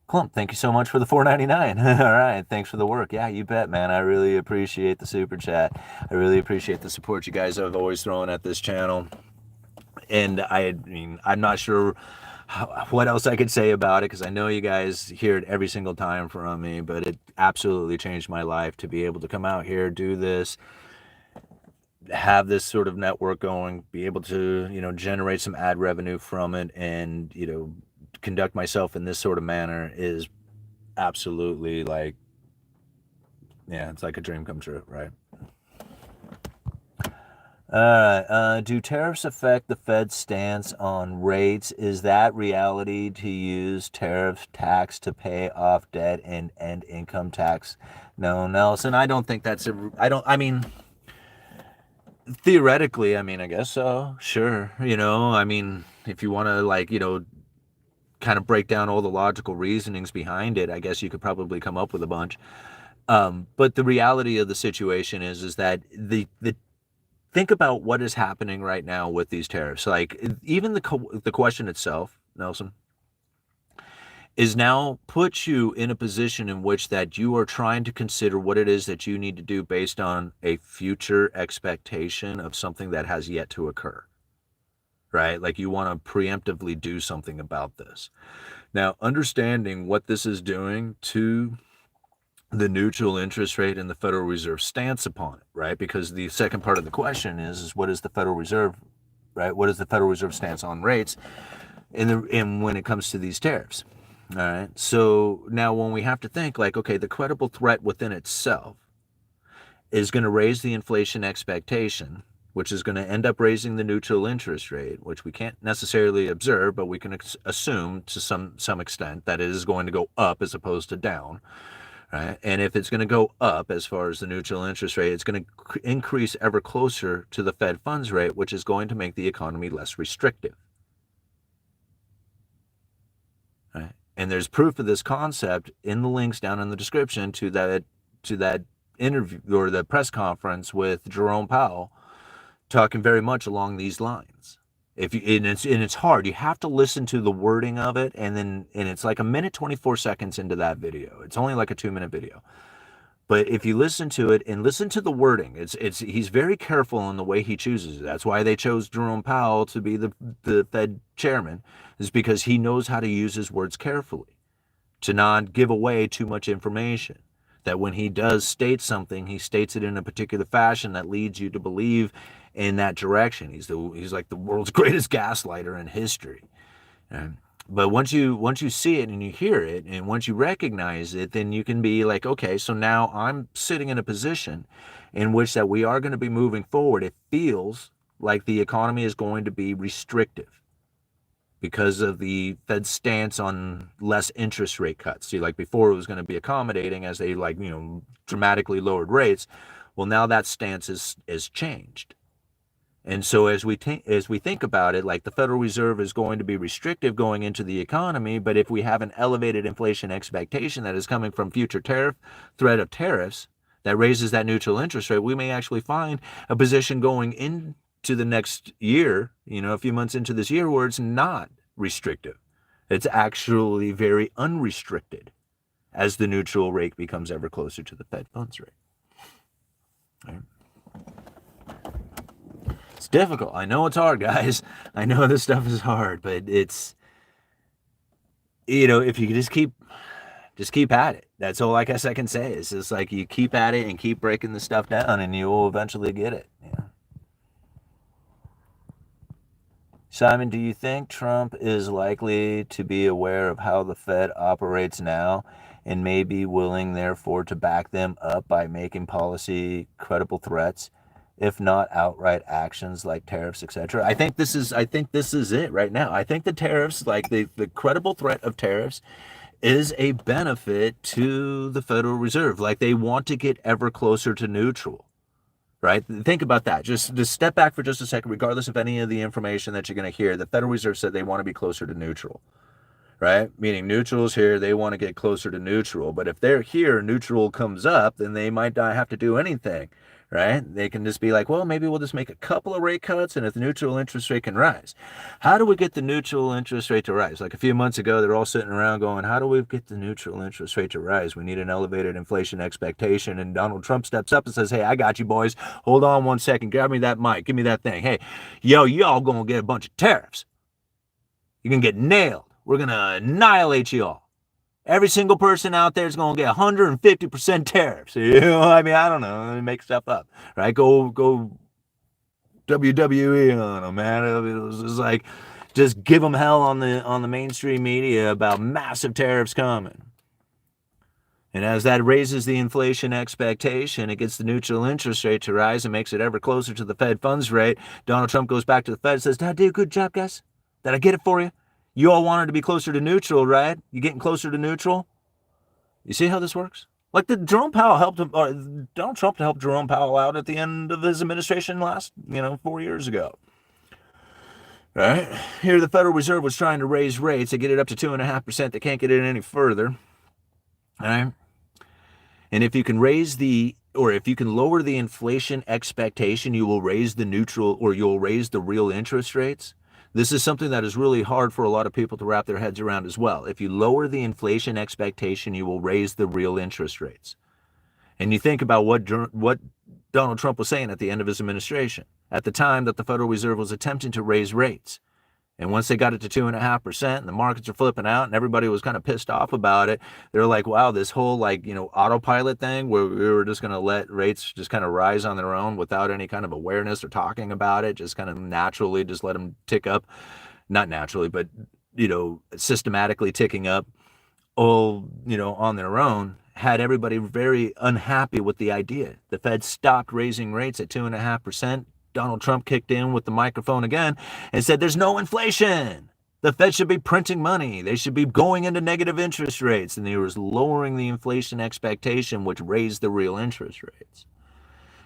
Clump, thank you so much for the $4.99. All right, thanks for the work. Yeah, you bet, man. I really appreciate the super chat. I really appreciate the support you guys have always thrown at this channel. And I'm not sure what else I could say about it because I know you guys hear it every single time from me, but it absolutely changed my life to be able to come out here, do this, have this sort of network going, be able to, generate some ad revenue from it, and, conduct myself in this sort of manner is absolutely it's like a dream come true, right? Do tariffs affect the Fed's stance on rates? Is that reality to use tariff tax to pay off debt and end income tax? No, Nelson, I don't think that's theoretically, I guess so. Sure. If you want to kind of break down all the logical reasonings behind it, I guess you could probably come up with a bunch. But the reality of the situation is that think about what is happening right now with these tariffs. Like even the question itself, Nelson, is now puts you in a position in which that you are trying to consider what it is that you need to do based on a future expectation of something that has yet to occur, right? Like you want to preemptively do something about this. Now, understanding what this is doing to the neutral interest rate and the Federal Reserve stance upon it, right? Because the second part of the question is what is the Federal Reserve, right? What is the Federal Reserve stance on rates and when it comes to these tariffs? All right. So now when we have to think okay, the credible threat within itself is going to raise the inflation expectation, which is going to end up raising the neutral interest rate, which we can't necessarily observe, but we can assume to some extent that it is going to go up as opposed to down, right? And if it's going to go up as far as the neutral interest rate, it's going to increase ever closer to the Fed funds rate, which is going to make the economy less restrictive. Right? And there's proof of this concept in the links down in the description to that interview or the press conference with Jerome Powell, talking very much along these lines. It's hard. You have to listen to the wording of it, and it's like 1:24 into that video. It's only like a 2-minute video. But if you listen to it and listen to the wording, he's very careful in the way he chooses it. That's why they chose Jerome Powell to be the Fed chairman, is because he knows how to use his words carefully to not give away too much information. that when he does state something, he states it in a particular fashion that leads you to believe in that direction. He's like the world's greatest gaslighter in history. But once you see it and you hear it, and once you recognize it, then you can be like, okay, so now I'm sitting in a position in which that we are going to be moving forward. It feels like the economy is going to be restrictive because of the Fed's stance on less interest rate cuts. See, like before it was going to be accommodating as they dramatically lowered rates. Well, now that stance is changed. And so as we think about it, like the Federal Reserve is going to be restrictive going into the economy, but if we have an elevated inflation expectation that is coming from future threat of tariffs that raises that neutral interest rate, we may actually find a position going into the next year, a few months into this year, where it's not restrictive. It's actually very unrestricted as the neutral rate becomes ever closer to the Fed funds rate. All right. It's difficult. I know it's hard, guys. I know this stuff is hard, but it's, if you just keep at it. That's all I guess I can say. It's just like you keep at it and keep breaking the stuff down, and you will eventually get it. Simon, do you think Trump is likely to be aware of how the Fed operates now and may be willing, therefore, to back them up by making policy credible threats, if not outright actions like tariffs, etc.? I think this is it right now. I think the tariffs, like the credible threat of tariffs, is a benefit to the Federal Reserve. Like they want to get ever closer to neutral. Right? Think about that. Just step back for just a second, regardless of any of the information that you're going to hear. The Federal Reserve said they want to be closer to neutral, right? Meaning neutral's here, they want to get closer to neutral. But if they're here, neutral comes up, then they might not have to do anything, right? They can just be like, well, maybe we'll just make a couple of rate cuts, and if the neutral interest rate can rise. How do we get the neutral interest rate to rise? Like a few months ago, they're all sitting around going, how do we get the neutral interest rate to rise? We need an elevated inflation expectation. And Donald Trump steps up and says, hey, I got you, boys. Hold on one second. Grab me that mic. Give me that thing. Hey, y'all gonna get a bunch of tariffs. You're gonna get nailed. We're gonna annihilate you all. Every single person out there is going to get 150% tariffs. I don't know. Make stuff up, right? Go WWE on them, man. It was just like, just give them hell on the mainstream media about massive tariffs coming. And as that raises the inflation expectation, it gets the neutral interest rate to rise and makes it ever closer to the Fed funds rate. Donald Trump goes back to the Fed and says, did I do a good job, guys? Did I get it for you? You all wanted to be closer to neutral, right? You getting closer to neutral? You see how this works? Like Donald Trump helped Jerome Powell out at the end of his administration last, 4 years ago. Right? Here the Federal Reserve was trying to raise rates to get it up to 2.5%. They can't get it any further. All right? And if you can lower the inflation expectation, you will raise the neutral, or you'll raise the real interest rates. This is something that is really hard for a lot of people to wrap their heads around as well. If you lower the inflation expectation, you will raise the real interest rates. And you think about what Donald Trump was saying at the end of his administration, at the time that the Federal Reserve was attempting to raise rates. And once they got it to 2.5%, and the markets are flipping out, and everybody was kind of pissed off about it, they're like, wow, this whole autopilot thing where we were just going to let rates just kind of rise on their own without any kind of awareness or talking about it, just kind of naturally just let them tick up. Not naturally, but, systematically ticking up all, on their own, had everybody very unhappy with the idea. The Fed stopped raising rates at 2.5%. Donald Trump kicked in with the microphone again and said, there's no inflation. The Fed should be printing money. They should be going into negative interest rates. And they were lowering the inflation expectation, which raised the real interest rates.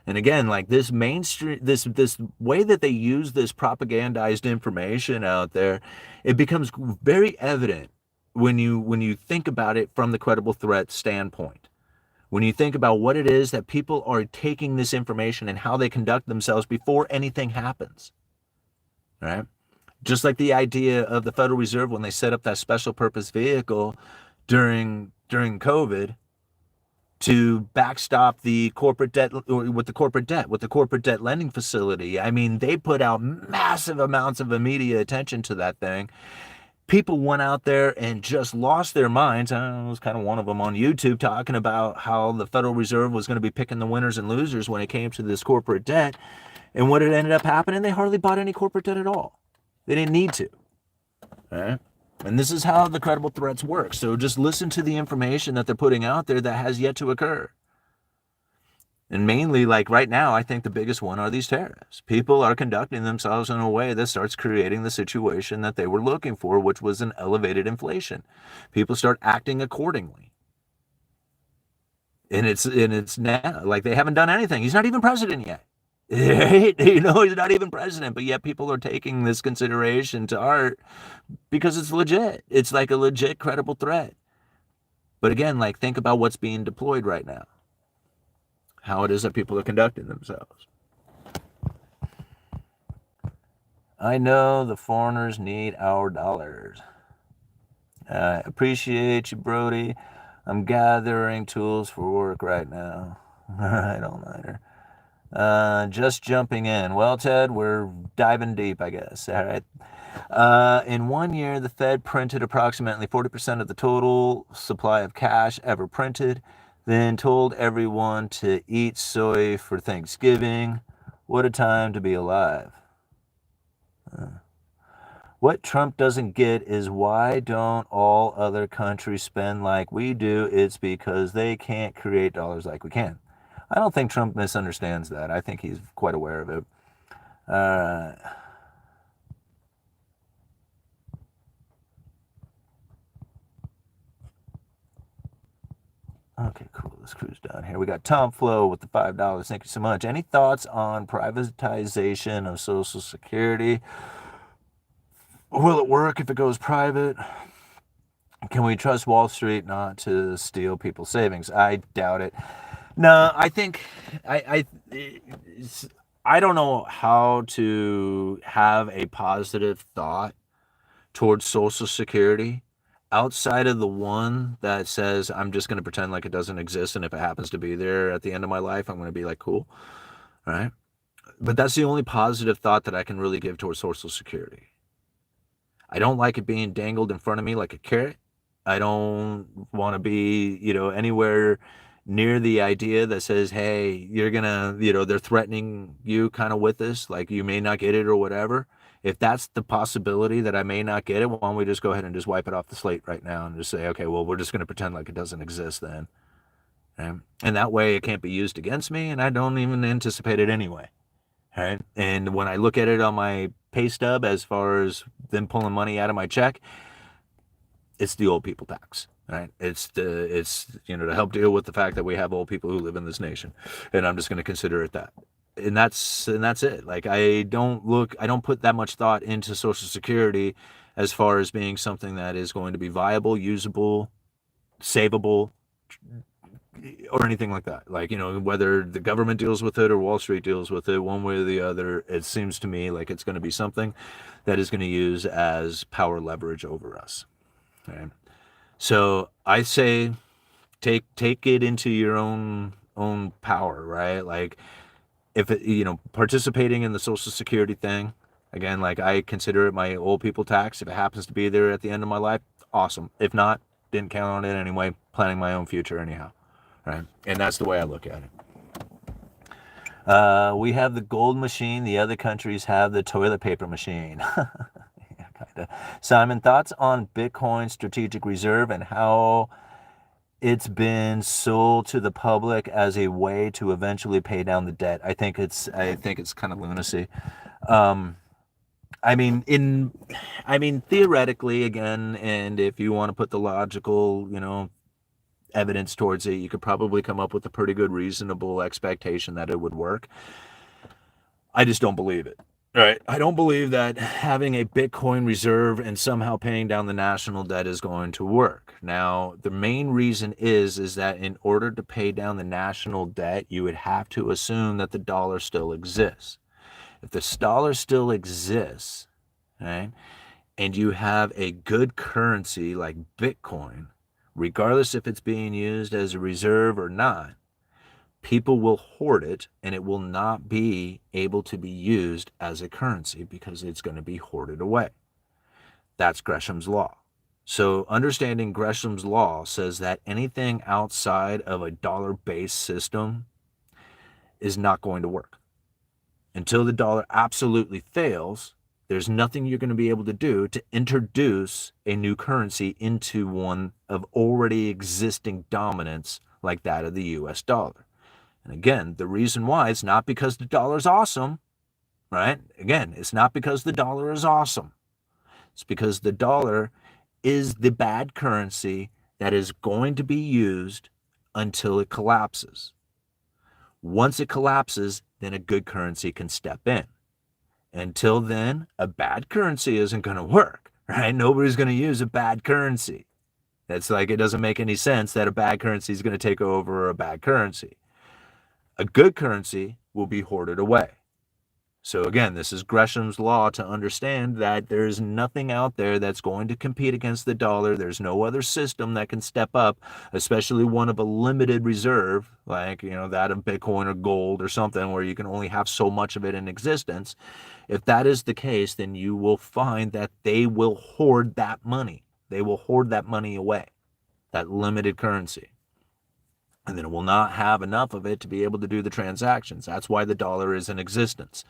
And again, like this mainstream, this way that they use this propagandized information out there, it becomes very evident when you think about it from the credible threat standpoint. When you think about what it is that people are taking this information and how they conduct themselves before anything happens, right? Just like the idea of the Federal Reserve when they set up that special purpose vehicle during COVID to backstop the corporate debt with the corporate debt lending facility. I mean, they put out massive amounts of media attention to that thing people went out there and just lost their minds. I was kind of one of them on YouTube talking about how the Federal Reserve was going to be picking the winners and losers when it came to this corporate debt. And what it ended up happening, they hardly bought any corporate debt at all. They didn't need to. Right? And this is how the credible threats work. So just listen to the information that they're putting out there that has yet to occur. And mainly, like right now, I think the biggest one are these tariffs. People are conducting themselves in a way that starts creating the situation that they were looking for, which was an elevated inflation. People start acting accordingly. And it's now like they haven't done anything. He's not even president yet. You know, he's not even president, but yet people are taking this consideration to art because it's legit. It's like a legit credible threat. But again, like think about what's being deployed right now. How it is that people are conducting themselves. I know the foreigners need our dollars. I appreciate you, Brody. I'm gathering tools for work right now. All right, all-nighter. Just jumping in. Well, Ted, we're diving deep, I guess. All right. In 1 year, the Fed printed approximately 40% of the total supply of cash ever printed, then told everyone to eat soy for Thanksgiving. What a time to be alive. What Trump doesn't get is why don't all other countries spend like we do? It's because they can't create dollars like we can. I don't think Trump misunderstands that. I think he's quite aware of it. Okay, cool. Let's cruise down here. We got Tom Flo with the $5. Thank you so much. Any thoughts on privatization of Social Security? Will it work if it goes private? Can we trust Wall Street not to steal people's savings? I doubt it. No, I think I don't know how to have a positive thought towards Social Security outside of the one that says I'm just going to pretend like it doesn't exist, and if it happens to be there at the end of my life, I'm going to be like, cool, right? But that's the only positive thought that I can really give towards Social Security. I don't like it being dangled in front of me like a carrot. I don't want to be, anywhere near the idea that says, hey, you're going to, they're threatening you kind of with this, like you may not get it or whatever. If that's the possibility that I may not get it, why don't we just go ahead and just wipe it off the slate right now and just say, okay, well, we're just going to pretend like it doesn't exist then. And that way it can't be used against me, and I don't even anticipate it anyway. Right? And when I look at it on my pay stub, as far as them pulling money out of my check, it's the old people tax, right? It's to help deal with the fact that we have old people who live in this nation, and I'm just going to consider it that. And that's it. Like I don't put that much thought into Social Security as far as being something that is going to be viable, usable, savable, or anything like that. Like, whether the government deals with it or Wall Street deals with it, one way or the other, it seems to me like it's going to be something that is going to use as power leverage over us. Okay? So I say take it into your own power, right? Like if it, participating in the Social Security thing, again, like I consider it my old people tax. If it happens to be there at the end of my life, awesome. If not, didn't count on it anyway, planning my own future anyhow. Right? And that's the way I look at it. We have the gold machine. The other countries have the toilet paper machine. Yeah, kind of. Simon, thoughts on Bitcoin strategic reserve and how it's been sold to the public as a way to eventually pay down the debt? I think it's kind of lunacy. Theoretically, again, and if you want to put the logical, evidence towards it, you could probably come up with a pretty good reasonable expectation that it would work. I just don't believe it. Right. I don't believe that having a Bitcoin reserve and somehow paying down the national debt is going to work. Now, the main reason is that in order to pay down the national debt, you would have to assume that the dollar still exists. If the dollar still exists, right, and you have a good currency like Bitcoin, regardless if it's being used as a reserve or not, people will hoard it and it will not be able to be used as a currency because it's going to be hoarded away. That's Gresham's law. So understanding Gresham's law says that anything outside of a dollar-based system is not going to work. Until the dollar absolutely fails, there's nothing you're going to be able to do to introduce a new currency into one of already existing dominance like that of the US dollar. And again, the reason why, it's not because the dollar is awesome, right? Again, it's not because the dollar is awesome. It's because the dollar is the bad currency that is going to be used until it collapses. Once it collapses, then a good currency can step in. Until then, a bad currency isn't going to work, right? Nobody's going to use a bad currency. That's like, it doesn't make any sense that a bad currency is going to take over a bad currency. A good currency will be hoarded away. So again, this is Gresham's law to understand that there's nothing out there that's going to compete against the dollar. There's no other system that can step up, especially one of a limited reserve, like, that of Bitcoin or gold or something where you can only have so much of it in existence. If that is the case, then you will find that they will hoard that money. They will hoard that money away, that limited currency. And then it will not have enough of it to be able to do the transactions. That's why the dollar is in existence.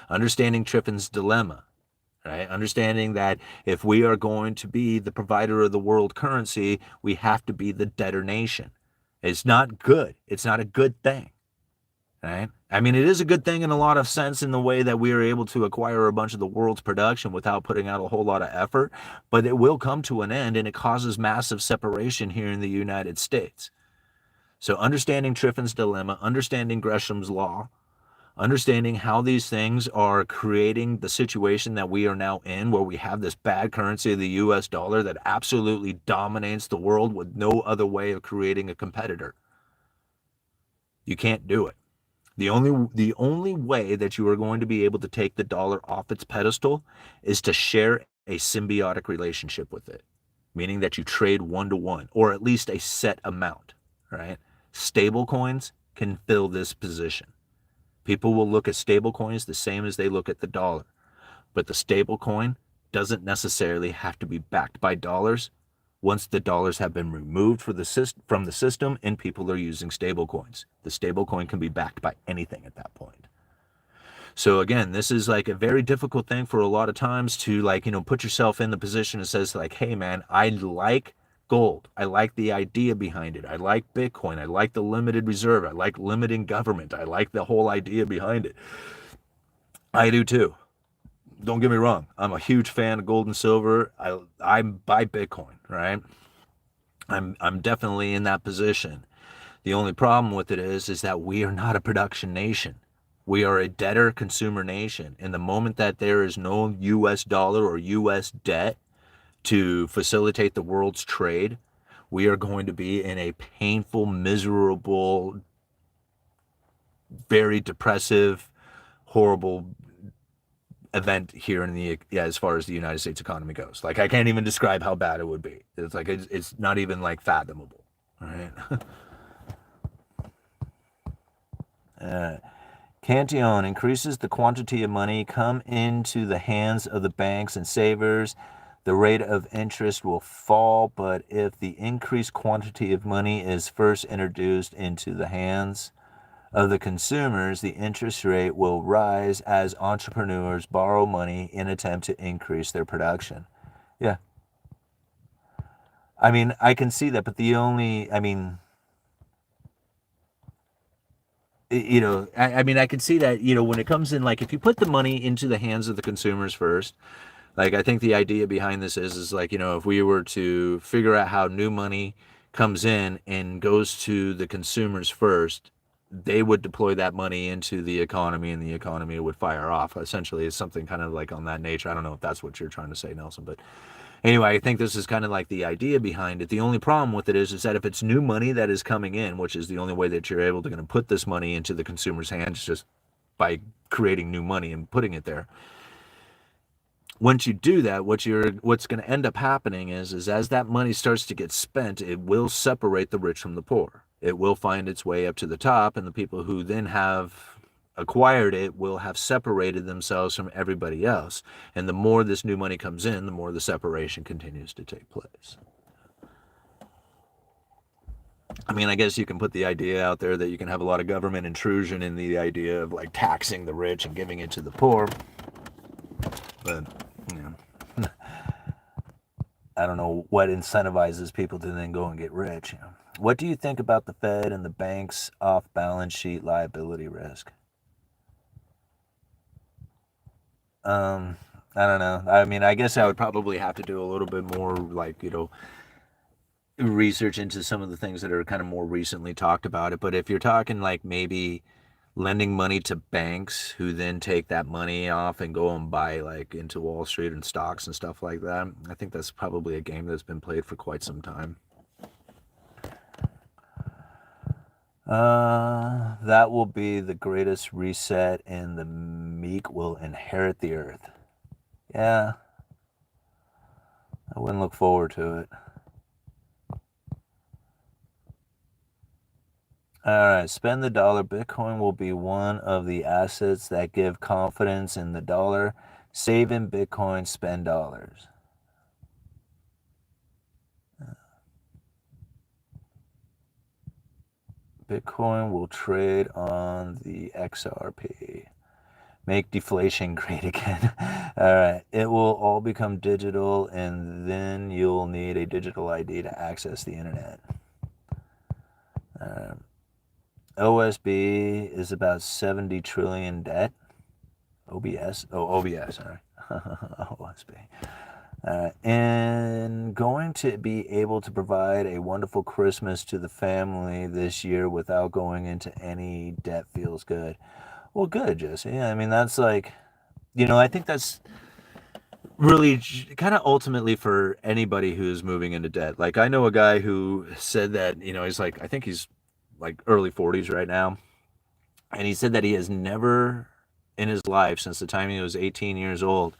Understanding Triffin's dilemma, right? Understanding that if we are going to be the provider of the world currency, we have to be the debtor nation. It's not good. It's not a good thing, right? I mean, it is a good thing in a lot of sense in the way that we are able to acquire a bunch of the world's production without putting out a whole lot of effort, but it will come to an end, and it causes massive separation here in the United States. So understanding Triffin's dilemma, understanding Gresham's law, understanding how these things are creating the situation that we are now in, where we have this bad currency of the US dollar that absolutely dominates the world with no other way of creating a competitor. You can't do it. The only way that you are going to be able to take the dollar off its pedestal is to share a symbiotic relationship with it, meaning that you trade one-to-one, or at least a set amount, right? Stable coins can fill this position. People will look at stable coins the same as they look at the dollar, but the stable coin doesn't necessarily have to be backed by dollars once the dollars have been removed from the system and people are using stable coins. The stable coin can be backed by anything at that point. So again, this is like a very difficult thing for a lot of times to put yourself in the position that says like, hey man, I like gold. I like the idea behind it. I like Bitcoin. I like the limited reserve. I like limiting government. I like the whole idea behind it. I do too. Don't get me wrong. I'm a huge fan of gold and silver. I buy Bitcoin, right? I'm definitely in that position. The only problem with it is that we are not a production nation. We are a debtor consumer nation. And the moment that there is no US dollar or US debt to facilitate the world's trade, we are going to be in a painful, miserable, very depressive, horrible event here as far as the United States economy goes. Like, I can't even describe how bad it would be. It's like, it's not even like fathomable. All right. Cantillon increases the quantity of money come into the hands of the banks and savers. The rate of interest will fall, but if the increased quantity of money is first introduced into the hands of the consumers, the interest rate will rise as entrepreneurs borrow money in attempt to increase their production. Yeah. I mean, I can see that, but I can see that, when it comes in, like, if you put the money into the hands of the consumers first, like, I think the idea behind this is like, if we were to figure out how new money comes in and goes to the consumers first, they would deploy that money into the economy and the economy would fire off. Essentially, it's something kind of like on that nature. I don't know if that's what you're trying to say, Nelson, but anyway, I think this is kind of like the idea behind it. The only problem with it is that if it's new money that is coming in, which is the only way that you're able to put this money into the consumer's hands, just by creating new money and putting it there. Once you do that, what's going to end up happening is as that money starts to get spent, it will separate the rich from the poor. It will find its way up to the top, and the people who then have acquired it will have separated themselves from everybody else. And the more this new money comes in, the more the separation continues to take place. I mean, I guess you can put the idea out there that you can have a lot of government intrusion in the idea of like taxing the rich and giving it to the poor. But, you know, I don't know what incentivizes people to then go and get rich. You know. What do you think about the Fed and the bank's off-balance sheet liability risk? I don't know. I mean, I guess I would probably have to do a little bit more, like, research into some of the things that are kind of more recently talked about it. But if you're talking like maybe lending money to banks who then take that money off and go and buy like into Wall Street and stocks and stuff like that, I think that's probably a game that's been played for quite some time. That will be the greatest reset, and the meek will inherit the earth. Yeah, I wouldn't look forward to it. All right, spend the dollar. Bitcoin will be one of the assets that give confidence in the dollar. Save in Bitcoin, spend dollars. Bitcoin will trade on the XRP. Make deflation great again. All right. It will all become digital, and then you'll need a digital ID to access the internet. OSB is about 70 trillion debt. OBS? Oh, OBS, sorry. OSB. And going to be able to provide a wonderful Christmas to the family this year without going into any debt feels good. Well, good, Jesse. I mean, that's like, I think that's really kind of ultimately for anybody who's moving into debt. Like, I know a guy who said that, he's like, I think he's like early 40s right now. And he said that he has never in his life, since the time he was 18 years old,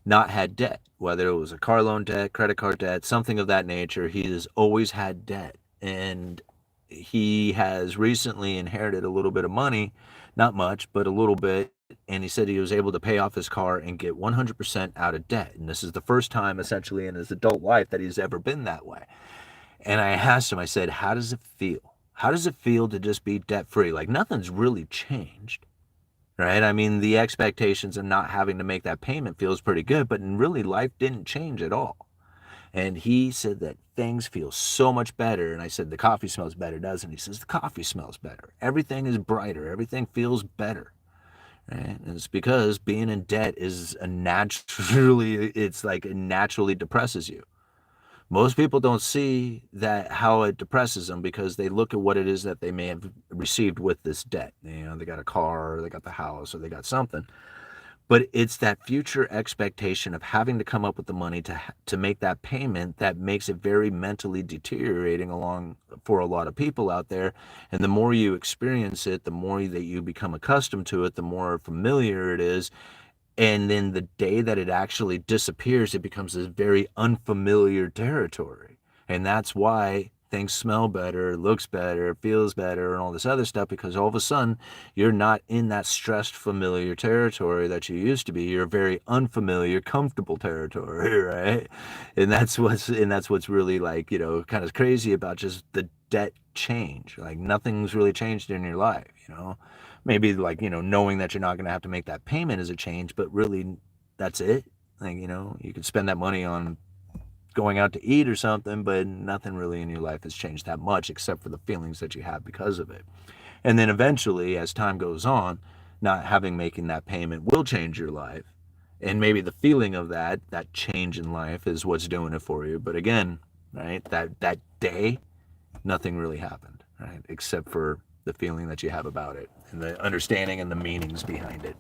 not had debt, whether it was a car loan debt, credit card debt, something of that nature. He has always had debt. And he has recently inherited a little bit of money, not much, but a little bit. And he said he was able to pay off his car and get 100% out of debt. And this is the first time essentially in his adult life that he's ever been that way. And I asked him, I said, how does it feel? How does it feel to just be debt free? Like nothing's really changed. Right? I mean, the expectations of not having to make that payment feels pretty good, but really life didn't change at all. And he said that things feel so much better. And I said, the coffee smells better, doesn't it? He says, the coffee smells better. Everything is brighter. Everything feels better. Right? And it's because being in debt is it naturally depresses you. Most people don't see that how it depresses them because they look at what it is that they may have received with this debt. They got a car, or they got the house, or they got something. But it's that future expectation of having to come up with the money to make that payment that makes it very mentally deteriorating along for a lot of people out there. And the more you experience it, the more that you become accustomed to it, the more familiar it is. And then the day that it actually disappears, it becomes this very unfamiliar territory. And that's why things smell better, looks better, feels better, and all this other stuff, because all of a sudden you're not in that stressed, familiar territory that you used to be. You're very unfamiliar, comfortable territory, right? And that's what's really like, kind of crazy about just the debt change. Like nothing's really changed in your life. Maybe like, knowing that you're not going to have to make that payment is a change, but really that's it. Like, you could spend that money on going out to eat or something, but nothing really in your life has changed that much except for the feelings that you have because of it. And then eventually, as time goes on, not making that payment will change your life. And maybe the feeling of that change in life is what's doing it for you. But again, right, that day, nothing really happened, right? Except for the feeling that you have about it and the understanding and the meanings behind it.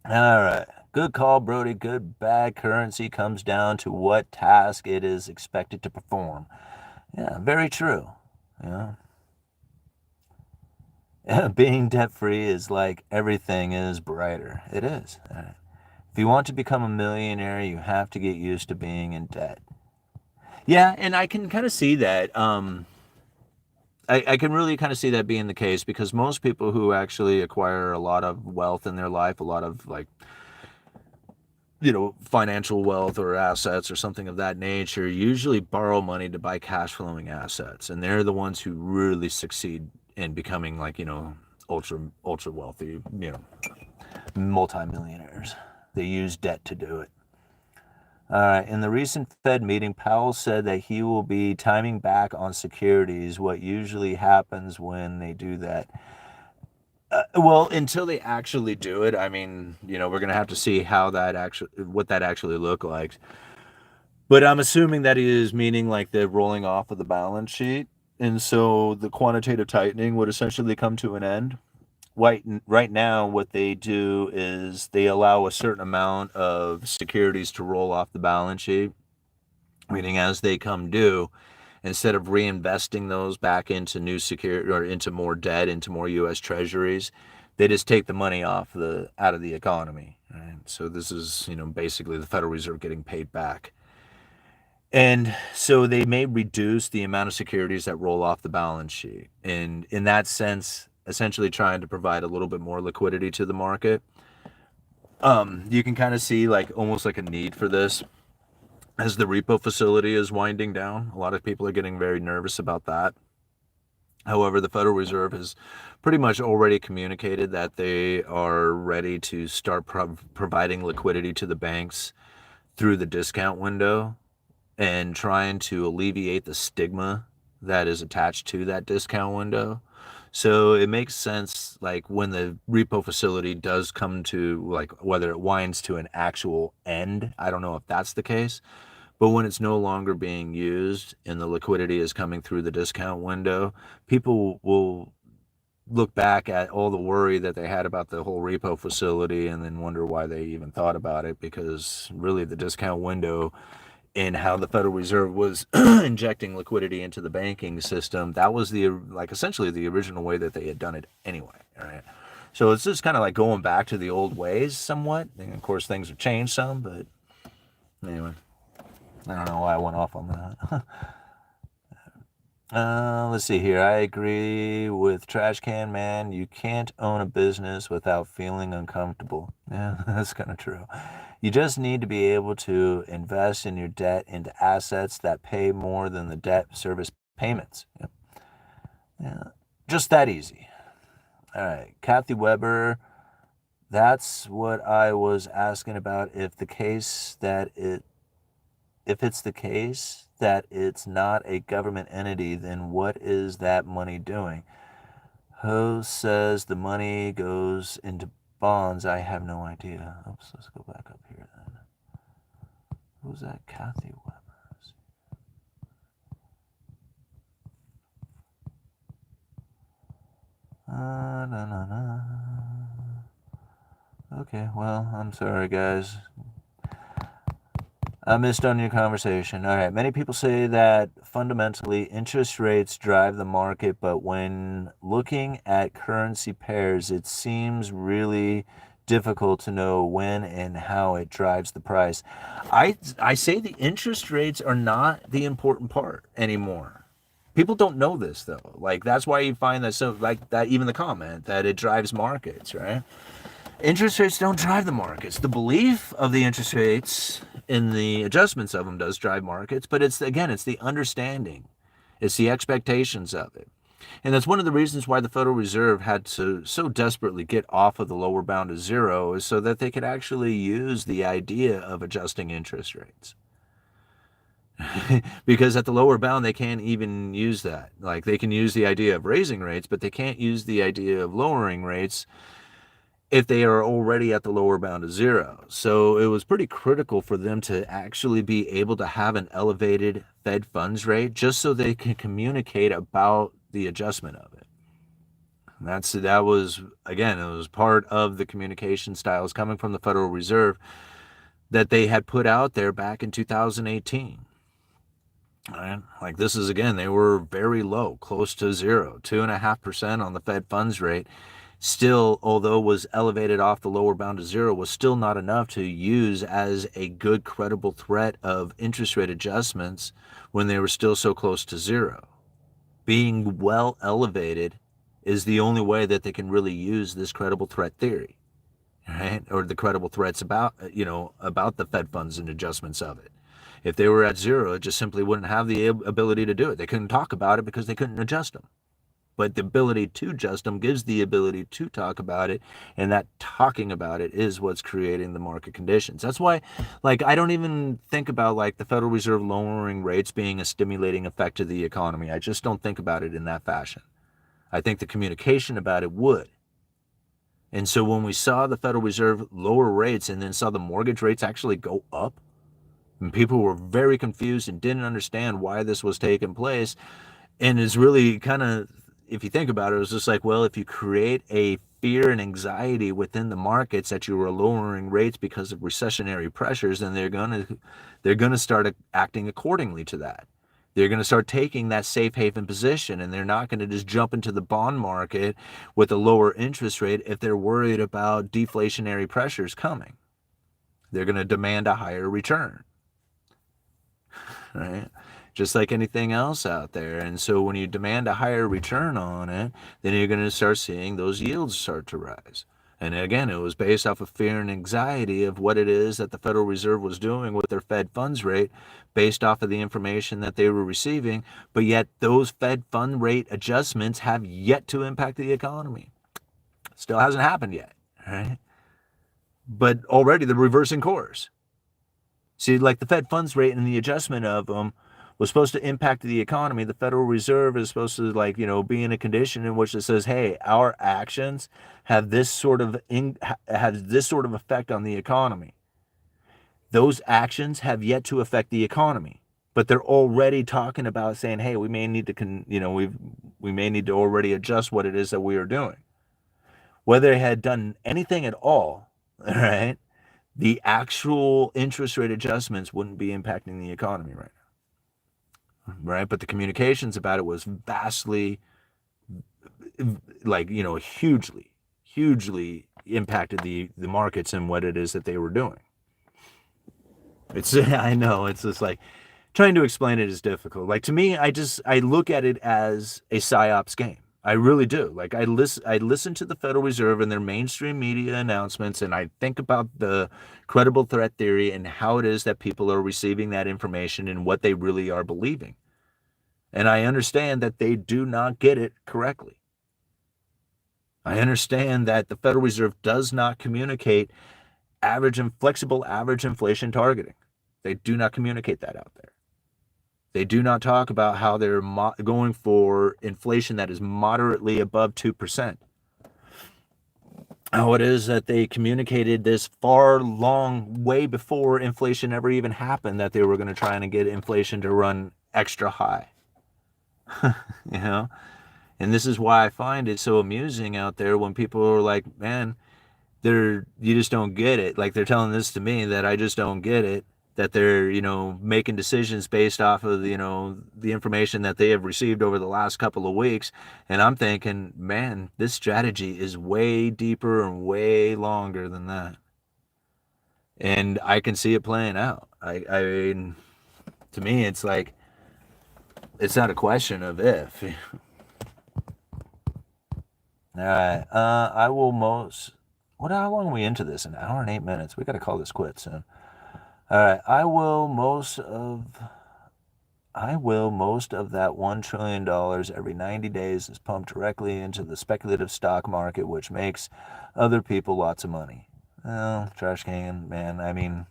All right. Good call, Brody. Good, bad currency comes down to what task it is expected to perform. Yeah, very true. Yeah. Being debt-free is like everything is brighter. It is. If you want to become a millionaire, you have to get used to being in debt. Yeah, and I can kind of see that. I can really kind of see that being the case, because most people who actually acquire a lot of wealth in their life, a lot of like, financial wealth or assets or something of that nature, usually borrow money to buy cash flowing assets. And they're the ones who really succeed in becoming like, ultra wealthy, multimillionaires. They use debt to do it. In the recent Fed meeting, Powell said that he will be timing back on securities. What usually happens when they do that? Well, until they actually do it, I mean, we're gonna have to see what that actually look like. But I'm assuming that is meaning like the rolling off of the balance sheet, and so the quantitative tightening would essentially come to an end. Right now, what they do is they allow a certain amount of securities to roll off the balance sheet, meaning as they come due, instead of reinvesting those back into new security or into more debt, into more U.S. Treasuries, they just take the money out of the economy. Right? So this is basically the Federal Reserve getting paid back. And so they may reduce the amount of securities that roll off the balance sheet. And in that sense, essentially trying to provide a little bit more liquidity to the market. You can kind of see like almost like a need for this as the repo facility is winding down. A lot of people are getting very nervous about that. However, the Federal Reserve has pretty much already communicated that they are ready to start providing liquidity to the banks through the discount window, and trying to alleviate the stigma that is attached to that discount window. So it makes sense, like when the repo facility does come to, like, whether it winds to an actual end, I don't know if that's the case, but when it's no longer being used and the liquidity is coming through the discount window, people will look back at all the worry that they had about the whole repo facility and then wonder why they even thought about it, because really the discount window and how the Federal Reserve was injecting liquidity into the banking system, that was essentially the original way that they had done it anyway. Right? So it's just kind of like going back to the old ways somewhat. And of course, things have changed some, but anyway, I don't know why I went off on that. Let's see here. I agree with Trash Can Man. You can't own a business without feeling uncomfortable. Yeah, that's kind of true. You just need to be able to invest in your debt into assets that pay more than the debt service payments. Yep. Yeah, just that easy. All right, Kathy Weber. That's what I was asking about. If it's the case that it's not a government entity, then what is that money doing? Ho says the money goes into bonds. I have no idea. Oops, let's go back up here then. Who's that? Kathy Weber. No. Okay, well, I'm sorry, guys. I missed on your conversation. All right. Many people say that fundamentally interest rates drive the market, but when looking at currency pairs, it seems really difficult to know when and how it drives the price. I say the interest rates are not the important part anymore. People don't know this though. Like that's why you find that, so like that, even the comment that it drives markets, right? Interest rates don't drive the markets. The belief of the interest rates and the adjustments of them does drive markets, but it's the understanding, it's the expectations of it. And that's one of the reasons why the Federal Reserve had to so desperately get off of the lower bound of zero, is so that they could actually use the idea of adjusting interest rates. Because at the lower bound, they can't even use that. Like they can use the idea of raising rates, but they can't use the idea of lowering rates if they are already at the lower bound of zero. So it was pretty critical for them to actually be able to have an elevated Fed funds rate just so they can communicate about the adjustment of it. And that was, again, it was part of the communication styles coming from the Federal Reserve that they had put out there back in 2018. Right? Like this is, again, they were very low, close to zero, 2.5% on the Fed funds rate. Still, although was elevated off the lower bound of zero, was still not enough to use as a good credible threat of interest rate adjustments when they were still so close to zero. being well elevated is the only way that they can really use this credible threat theory, right? Or the credible threats about, about the Fed funds and adjustments of it. If they were at zero, it just simply wouldn't have the ability to do it. They couldn't talk about it because they couldn't adjust them. But the ability to adjust them gives the ability to talk about it, and that talking about it is what's creating the market conditions. That's why, like, I don't even think about like the Federal Reserve lowering rates being a stimulating effect to the economy. I just don't think about it in that fashion. I think the communication about it would. And so when we saw the Federal Reserve lower rates and then saw the mortgage rates actually go up, and people were very confused and didn't understand why this was taking place, and it's really kind of, if you think about it, it was just like, well, if you create a fear and anxiety within the markets that you are lowering rates because of recessionary pressures, then they're gonna start acting accordingly to that. They're going to start taking that safe haven position, and they're not going to just jump into the bond market with a lower interest rate if they're worried about deflationary pressures coming. They're going to demand a higher return, right? Just like anything else out there. And so when you demand a higher return on it, then you're going to start seeing those yields start to rise. And again, it was based off of fear and anxiety of what it is that the Federal Reserve was doing with their Fed funds rate based off of the information that they were receiving. But yet those Fed fund rate adjustments have yet to impact the economy. Still hasn't happened yet, right? But already they're reversing course. See, like the Fed funds rate and the adjustment of them was supposed to impact the economy. The Federal Reserve is supposed to, like, be in a condition in which it says, hey, our actions have this sort of effect on the economy. Those actions have yet to affect the economy, but they're already talking about saying, hey, we may need to we may need to already adjust what it is that we are doing. Whether they had done anything at all, right, the actual interest rate adjustments wouldn't be impacting the economy right now, right? But the communications about it was vastly, like, hugely impacted the markets and what it is that they were doing. I know, it's just like trying to explain it is difficult. Like, to me, I look at it as a psyops game. I really do. Like, I listen to the Federal Reserve and their mainstream media announcements, and I think about the credible threat theory and how it is that people are receiving that information and what they really are believing. And I understand that they do not get it correctly. I understand that the Federal Reserve does not communicate flexible average inflation targeting. They do not communicate that out there. They do not talk about how they're going for inflation that is moderately above 2%. How it is that they communicated this way before inflation ever even happened, that they were going to try and get inflation to run extra high. And this is why I find it so amusing out there when people are like, man, you just don't get it. Like, they're telling this to me that I just don't get it, that they're, making decisions based off of, the information that they have received over the last couple of weeks. And I'm thinking, man, this strategy is way deeper and way longer than that. And I can see it playing out. I mean, to me, it's like, it's not a question of if. All right. How long are we into this? An hour and 8 minutes. We got to call this quits soon. All right. I will most of that $1 trillion every 90 days is pumped directly into the speculative stock market, which makes other people lots of money. Well, trash can, man. I mean,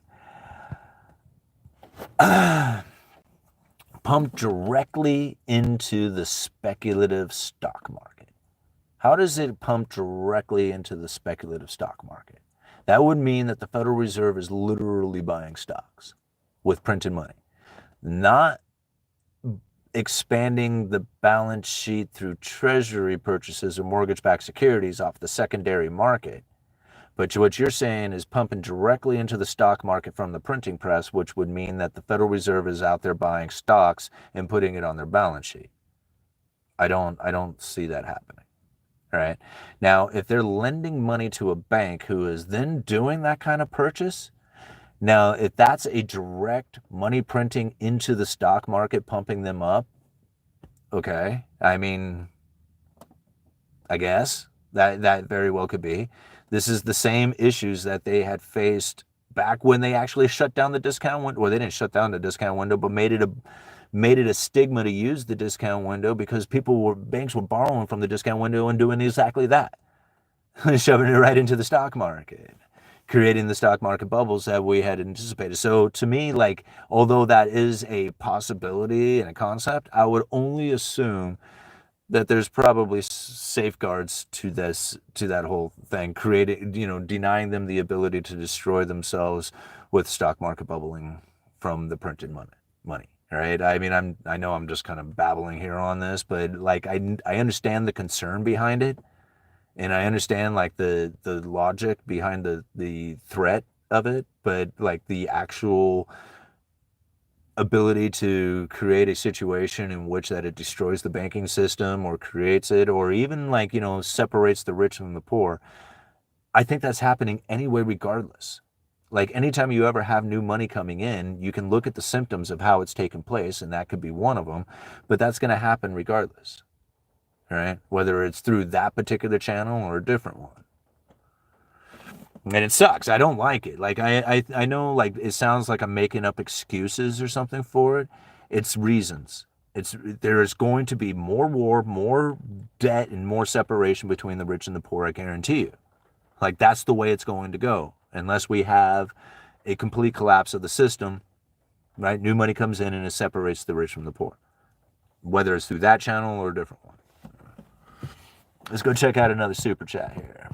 pumped directly into the speculative stock market. How does it pump directly into the speculative stock market? That would mean that the Federal Reserve is literally buying stocks with printed money, not expanding the balance sheet through treasury purchases or mortgage-backed securities off the secondary market. But what you're saying is pumping directly into the stock market from the printing press, which would mean that the Federal Reserve is out there buying stocks and putting it on their balance sheet. I don't see that happening. All right. Now, if they're lending money to a bank who is then doing that kind of purchase, now, if that's a direct money printing into the stock market, pumping them up, Okay. I mean, I guess that very well could be. This is the same issues that they had faced back when they actually shut down the discount window. Well, they didn't shut down the discount window, but made it a stigma to use the discount window because banks were borrowing from the discount window and doing exactly that, shoving it right into the stock market, creating the stock market bubbles that we had anticipated. So to me, like, although that is a possibility and a concept, I would only assume that there's probably safeguards to that whole thing, creating, denying them the ability to destroy themselves with stock market bubbling from the printed money. Right? I mean, I know I'm just kind of babbling here on this, but like I understand the concern behind it, and I understand like the logic behind the threat of it, but like the actual ability to create a situation in which that it destroys the banking system or creates it, or even like, separates the rich from the poor, I think that's happening anyway regardless. Like anytime you ever have new money coming in, you can look at the symptoms of how it's taken place, and that could be one of them, but that's going to happen regardless. Right? Whether it's through that particular channel or a different one. And it sucks. I don't like it. Like I know, like, it sounds like I'm making up excuses or something for it. It's reasons. There is going to be more war, more debt, and more separation between the rich and the poor, I guarantee you. Like, that's the way it's going to go unless we have a complete collapse of the system, right? New money comes in and it separates the rich from the poor, whether it's through that channel or a different one. Let's go check out another super chat here.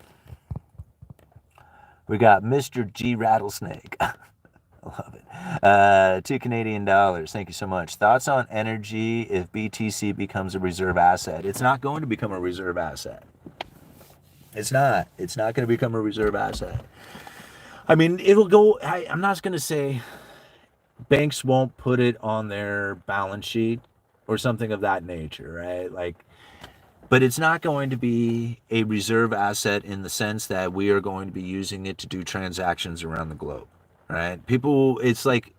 We got Mr. G Rattlesnake. I love it. $2 Canadian. Thank you so much. Thoughts on energy if BTC becomes a reserve asset? It's not going to become a reserve asset. It's not. It's not going to become a reserve asset. I mean, it'll go. I'm not going to say banks won't put it on their balance sheet or something of that nature, right? Like, but it's not going to be a reserve asset in the sense that we are going to be using it to do transactions around the globe, right? People, it's like,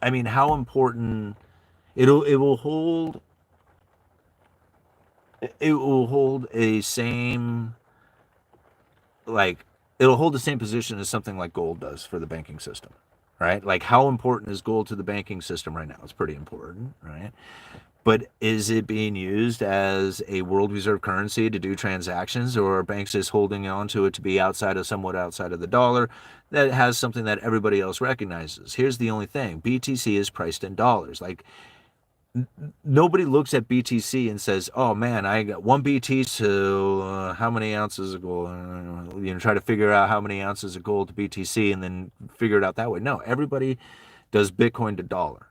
I mean, how important it will hold. It will hold a same, like, it'll hold the same position as something like gold does for the banking system, right? Like, how important is gold to the banking system right now? It's pretty important, right? But is it being used as a world reserve currency to do transactions, or are banks just holding on to it to be somewhat outside of the dollar that has something that everybody else recognizes? Here's the only thing. BTC is priced in dollars. Like, nobody looks at BTC and says, oh man, I got one BT to how many ounces of gold? Try to figure out how many ounces of gold to BTC and then figure it out that way. No, everybody does Bitcoin to dollar,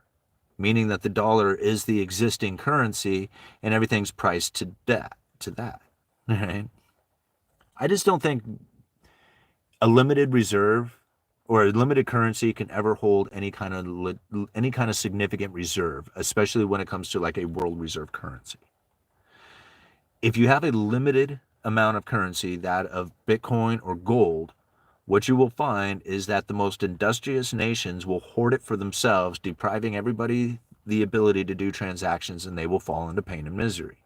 meaning that the dollar is the existing currency and everything's priced to that. Right? I just don't think a limited reserve or a limited currency can ever hold any kind of significant reserve, especially when it comes to like a world reserve currency. If you have a limited amount of currency, that of Bitcoin or gold, what you will find is that the most industrious nations will hoard it for themselves, depriving everybody the ability to do transactions, and they will fall into pain and misery.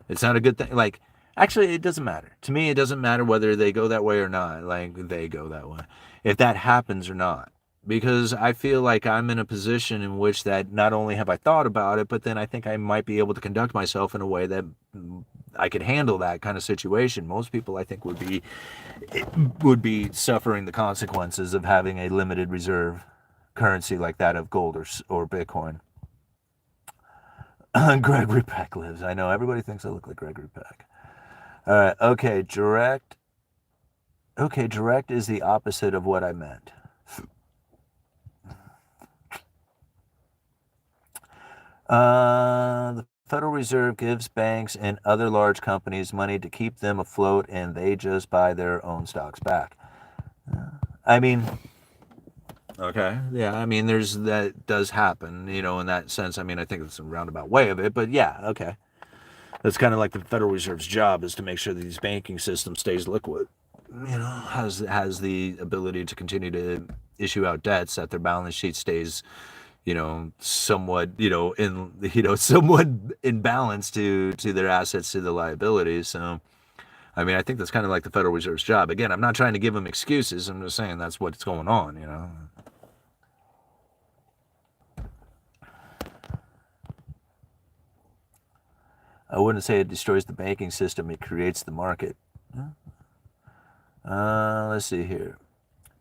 It's not a good thing. Like, actually, it doesn't matter. To me, it doesn't matter whether they go that way or not. Like, they go that way. If that happens or not. Because I feel like I'm in a position in which that not only have I thought about it, but then I think I might be able to conduct myself in a way that I could handle that kind of situation. Most people, I think, would be suffering the consequences of having a limited reserve currency like that of gold or Bitcoin. Gregory Peck lives. I know everybody thinks I look like Gregory Peck. All right. Okay. Direct is the opposite of what I meant. The Federal Reserve gives banks and other large companies money to keep them afloat, and they just buy their own stocks back. I mean, okay, yeah, I mean, that does happen, in that sense. I mean, I think it's a roundabout way of it, but yeah, okay. That's kind of like the Federal Reserve's job, is to make sure that these banking system stays liquid. Has the ability to continue to issue out debts, that their balance sheet stays, somewhat, somewhat in balance to their assets, to the liabilities. So, I mean, I think that's kind of like the Federal Reserve's job. Again, I'm not trying to give them excuses. I'm just saying that's what's going on. I wouldn't say it destroys the banking system. It creates the market. Let's see here.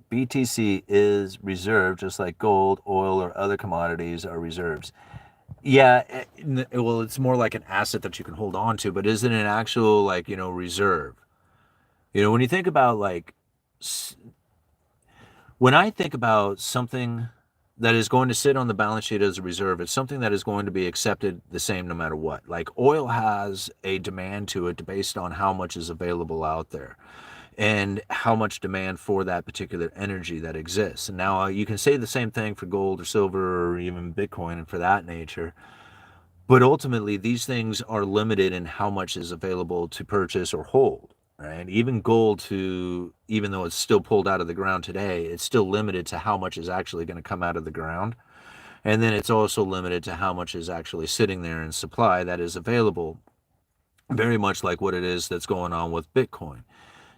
BTC is reserved just like gold, oil, or other commodities are reserves. Yeah, well, it's more like an asset that you can hold on to, but isn't an actual, like, reserve? When you think about, like, when I think about something that is going to sit on the balance sheet as a reserve, it's something that is going to be accepted the same no matter what. Like, oil has a demand to it based on how much is available out there and how much demand for that particular energy that exists. And now you can say the same thing for gold or silver or even Bitcoin and for that nature. But ultimately, these things are limited in how much is available to purchase or hold, right? Even gold, even though it's still pulled out of the ground today, it's still limited to how much is actually going to come out of the ground. And then it's also limited to how much is actually sitting there in supply that is available, very much like what it is that's going on with Bitcoin.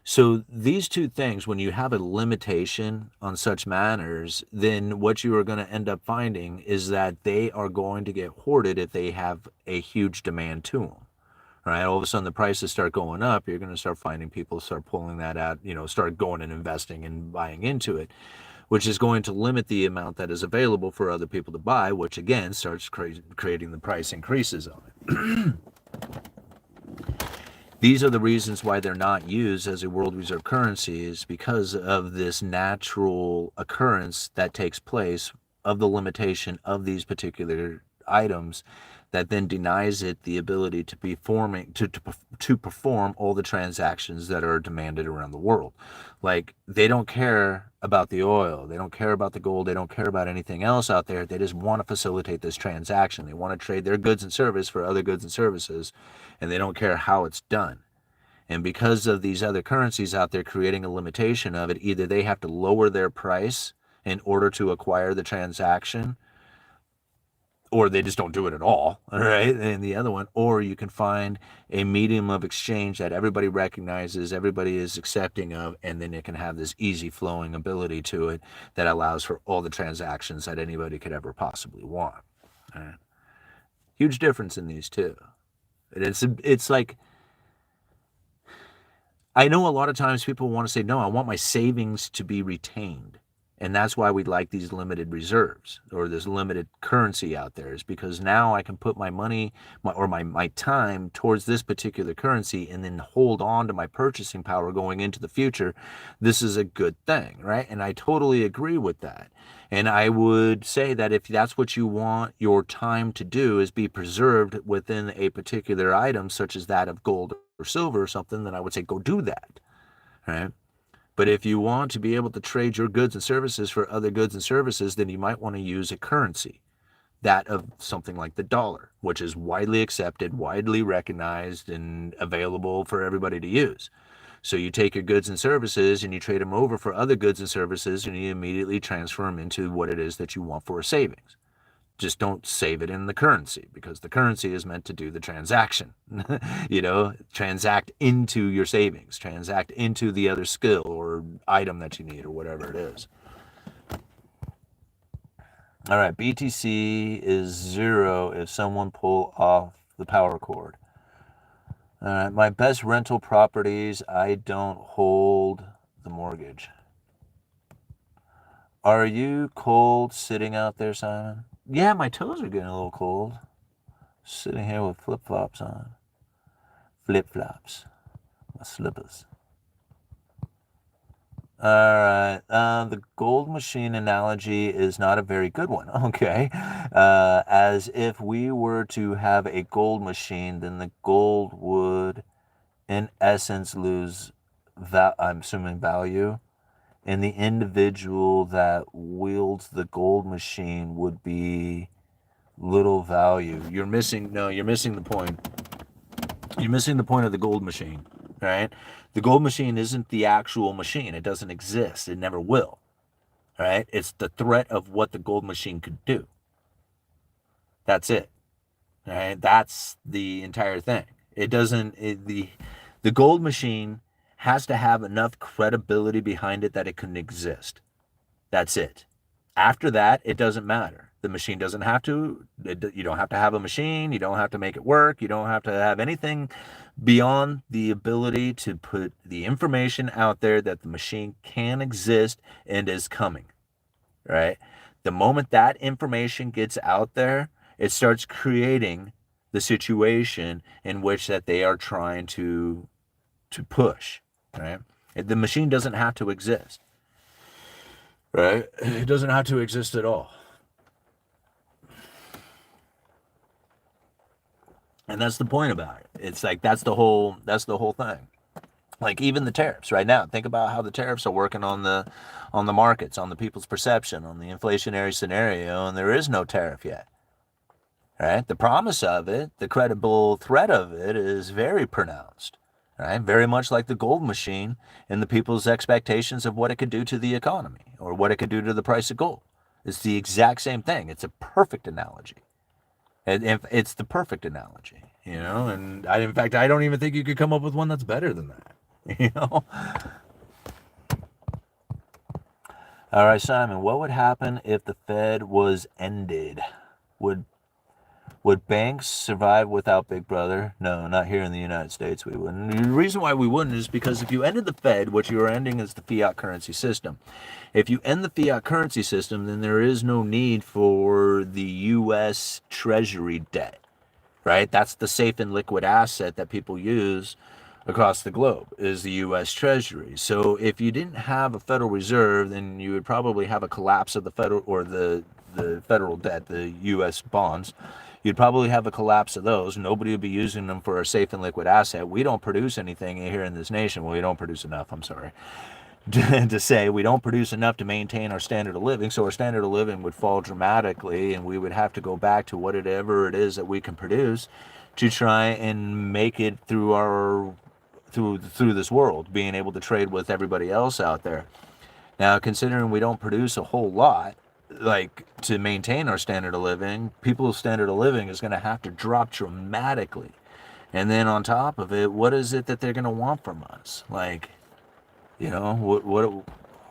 So these two things, when you have a limitation on such matters, then what you are going to end up finding is that they are going to get hoarded if they have a huge demand to them. Right? All of a sudden the prices start going up, you're going to start finding people start pulling that out, start going and investing and buying into it, which is going to limit the amount that is available for other people to buy, which again starts creating the price increases on it. These are the reasons why they're not used as a world reserve currency, is because of this natural occurrence that takes place of the limitation of these particular items that then denies it the ability to perform all the transactions that are demanded around the world. Like, they don't care about the oil, they don't care about the gold, they don't care about anything else out there. They just want to facilitate this transaction. They want to trade their goods and service for other goods and services, and they don't care how it's done. And because of these other currencies out there creating a limitation of it, either they have to lower their price in order to acquire the transaction, or they just don't do it at all, right? And the other one, or you can find a medium of exchange that everybody recognizes, everybody is accepting of, and then it can have this easy flowing ability to it that allows for all the transactions that anybody could ever possibly want. Right? Huge difference in these two. It's like, I know a lot of times people want to say, no, I want my savings to be retained. And that's why we like these limited reserves or this limited currency out there, is because now I can put my money my time towards this particular currency and then hold on to my purchasing power going into the future. This is a good thing, right? And I totally agree with that. And I would say that if that's what you want your time to do, is be preserved within a particular item, such as that of gold or silver or something, then I would say go do that, right? But if you want to be able to trade your goods and services for other goods and services, then you might want to use a currency, that of something like the dollar, which is widely accepted, widely recognized, and available for everybody to use. So you take your goods and services and you trade them over for other goods and services, and you immediately transfer them into what it is that you want for a savings. Just don't save it in the currency, because the currency is meant to do the transaction. Transact into your savings, transact into the other skill or item that you need, or whatever it is. All right, BTC is 0 if someone pull off the power cord. All right, my best rental properties, I don't hold the mortgage. Are you cold sitting out there, Simon? Yeah, my toes are getting a little cold. Sitting here with flip-flops on. Flip-flops. My slippers. All right. The gold machine analogy is not a very good one. Okay. As if we were to have a gold machine, then the gold would, in essence, lose, I'm assuming, value. And the individual that wields the gold machine would be little value. You're missing the point. You're missing the point of the gold machine, right? The gold machine isn't the actual machine. It doesn't exist. It never will, right? It's the threat of what the gold machine could do. That's it. Right? That's the entire thing. It doesn't the gold machine has to have enough credibility behind it that it can exist. That's it. After that, it doesn't matter. The machine doesn't have to, you don't have to have a machine. You don't have to make it work. You don't have to have anything beyond the ability to put the information out there that the machine can exist and is coming, right? The moment that information gets out there, it starts creating the situation in which that they are trying to push, right? The machine doesn't have to exist. Right? It doesn't have to exist at all. And that's the point about it. It's like that's the whole thing. Like even the tariffs right now. Think about how the tariffs are working on the markets, on the people's perception, on the inflationary scenario, and there is no tariff yet. Right? The promise of it, the credible threat of it is very pronounced. Right? Very much like the gold machine and the people's expectations of what it could do to the economy or what it could do to the price of gold. It's the exact same thing. It's a perfect analogy. It's the perfect analogy, and in fact, I don't even think you could come up with one that's better than that, All right, Simon, what would happen if the Fed was ended? Would banks survive without Big Brother? No, not here in the United States. We wouldn't. The reason why we wouldn't is because if you ended the Fed, what you are ending is the fiat currency system. If you end the fiat currency system, then there is no need for the U.S. Treasury debt, right? That's the safe and liquid asset that people use across the globe is the U.S. Treasury. So if you didn't have a Federal Reserve, then you would probably have a collapse of the federal or the federal debt, the U.S. bonds. You'd probably have a collapse of those. Nobody would be using them for a safe and liquid asset. We don't produce anything here in this nation. Well, we don't produce enough, I'm sorry, to say we don't produce enough to maintain our standard of living. So our standard of living would fall dramatically, and we would have to go back to whatever it is that we can produce to try and make it through this world, being able to trade with everybody else out there. Now, considering we don't produce a whole lot, like to maintain our standard of living, people's standard of living is going to have to drop dramatically. And then on top of it, what is it that they're going to want from us? Like, what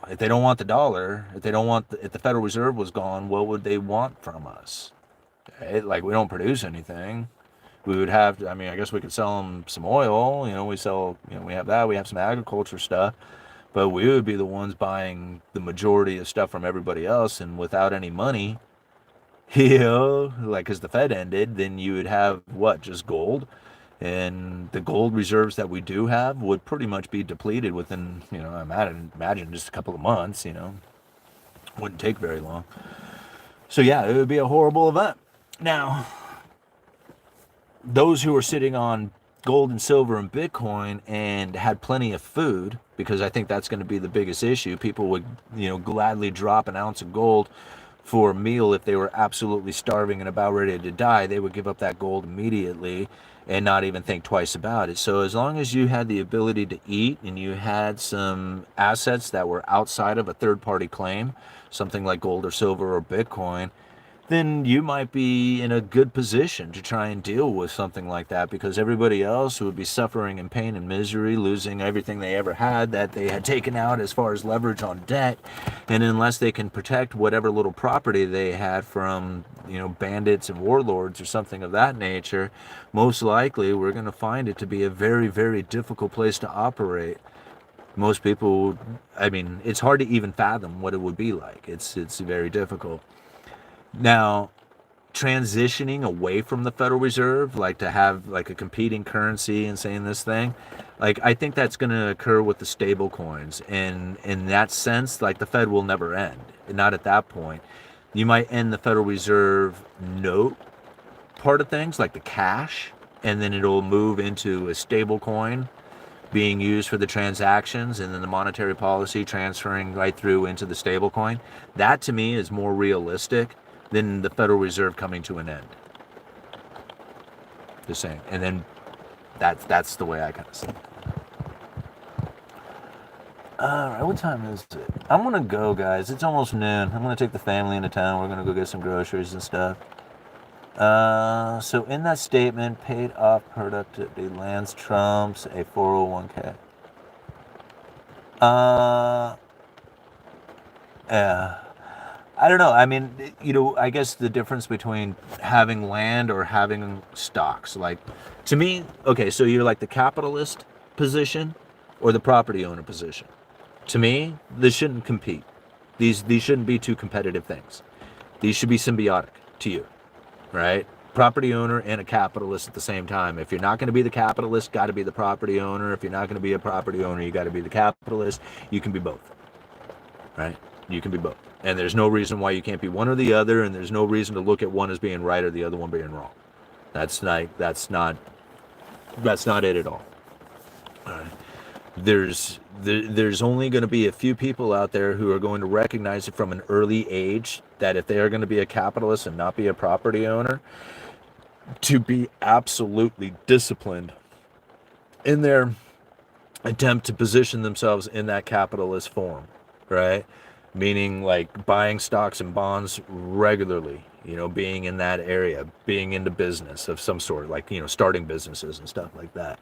if they don't want the dollar? If they don't want if the Federal Reserve was gone, what would they want from us? Right? Like we don't produce anything. We would have to, I mean, I guess we could sell them some oil. We sell, we have that. We have some agriculture stuff. But we would be the ones buying the majority of stuff from everybody else, and without any money, like because the Fed ended, then you would have what, just gold, and the gold reserves that we do have would pretty much be depleted within, I imagine just a couple of months. Wouldn't take very long. So yeah, it would be a horrible event. Now, those who are sitting on gold and silver and Bitcoin and had plenty of food, because I think that's going to be the biggest issue. People would, gladly drop an ounce of gold for a meal if they were absolutely starving and about ready to die. They would give up that gold immediately and not even think twice about it. So as long as you had the ability to eat and you had some assets that were outside of a third-party claim, something like gold or silver or Bitcoin, then you might be in a good position to try and deal with something like that, because everybody else who would be suffering in pain and misery, losing everything they ever had that they had taken out as far as leverage on debt, and unless they can protect whatever little property they had from, bandits and warlords or something of that nature, most likely we're going to find it to be a very, very difficult place to operate. Most people, it's hard to even fathom what it would be like. It's very difficult. Now, transitioning away from the Federal Reserve, like to have like a competing currency and saying this thing, like I think that's going to occur with the stable coins. And in that sense, like the Fed will never end. Not at that point. You might end the Federal Reserve note part of things, like the cash, and then it'll move into a stable coin being used for the transactions, and then the monetary policy transferring right through into the stable coin. That to me is more realistic than the Federal Reserve coming to an end. Just saying. And then that's the way I kind of see it. All right, what time is it? I'm going to go, guys. It's almost noon. I'm going to take the family into town. We're going to go get some groceries and stuff. So in that statement, paid off productivity lands trumps a 401k. Yeah. I don't know. I mean, I guess the difference between having land or having stocks, like, to me, okay, so you're like the capitalist position or the property owner position. To me, this shouldn't compete. These shouldn't be two competitive things. These should be symbiotic to you, right? Property owner and a capitalist at the same time. If you're not going to be the capitalist, got to be the property owner. If you're not going to be a property owner, you got to be the capitalist. You can be both, right? You can be both. And there's no reason why you can't be one or the other, and there's no reason to look at one as being right or the other one being wrong. That's not it at all. All right. There's only going to be a few people out there who are going to recognize it from an early age that if they are going to be a capitalist and not be a property owner, to be absolutely disciplined in their attempt to position themselves in that capitalist form, right? Meaning like buying stocks and bonds regularly, being in that area, being into business of some sort, like, starting businesses and stuff like that.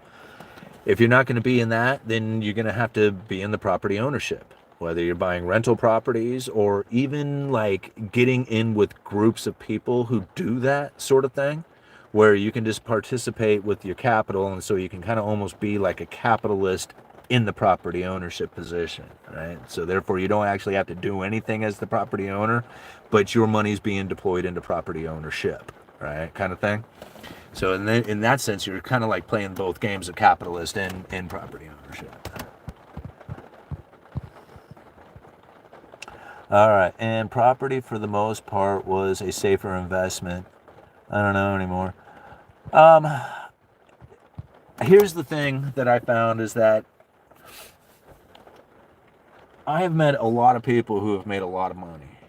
If you're not going to be in that, then you're going to have to be in the property ownership, whether you're buying rental properties or even like getting in with groups of people who do that sort of thing, where you can just participate with your capital. And so you can kind of almost be like a capitalist in the property ownership position, right? So therefore you don't actually have to do anything as the property owner, but your money's being deployed into property ownership, right? Kind of thing. So in that sense, you're kind of like playing both games of capitalist and property ownership. All right, and property for the most part was a safer investment. I don't know anymore. Here's the thing that I found is that I have met a lot of people who have made a lot of money,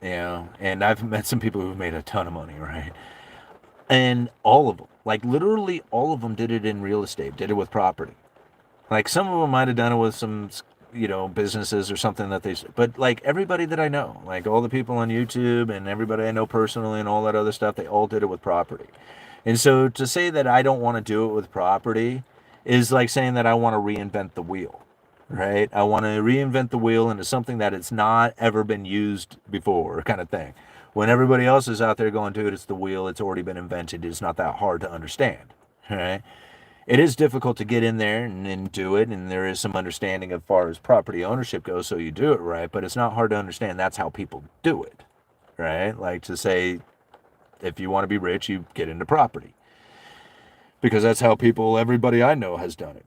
and I've met some people who've made a ton of money, right? And all of them, like literally all of them did it in real estate, did it with property. Like some of them might have done it with some, businesses or something but like everybody that I know, like all the people on YouTube and everybody I know personally and all that other stuff, they all did it with property. And so to say that I don't want to do it with property is like saying that I want to reinvent the wheel, right? I want to reinvent the wheel into something that it's not ever been used before, kind of thing. When everybody else is out there going, dude, it's the wheel, it's already been invented, it's not that hard to understand, right? It is difficult to get in there and do it, and there is some understanding as far as property ownership goes, so you do it right, but it's not hard to understand that's how people do it, right? Like to say, if you want to be rich, you get into property. Because that's how everybody I know has done it.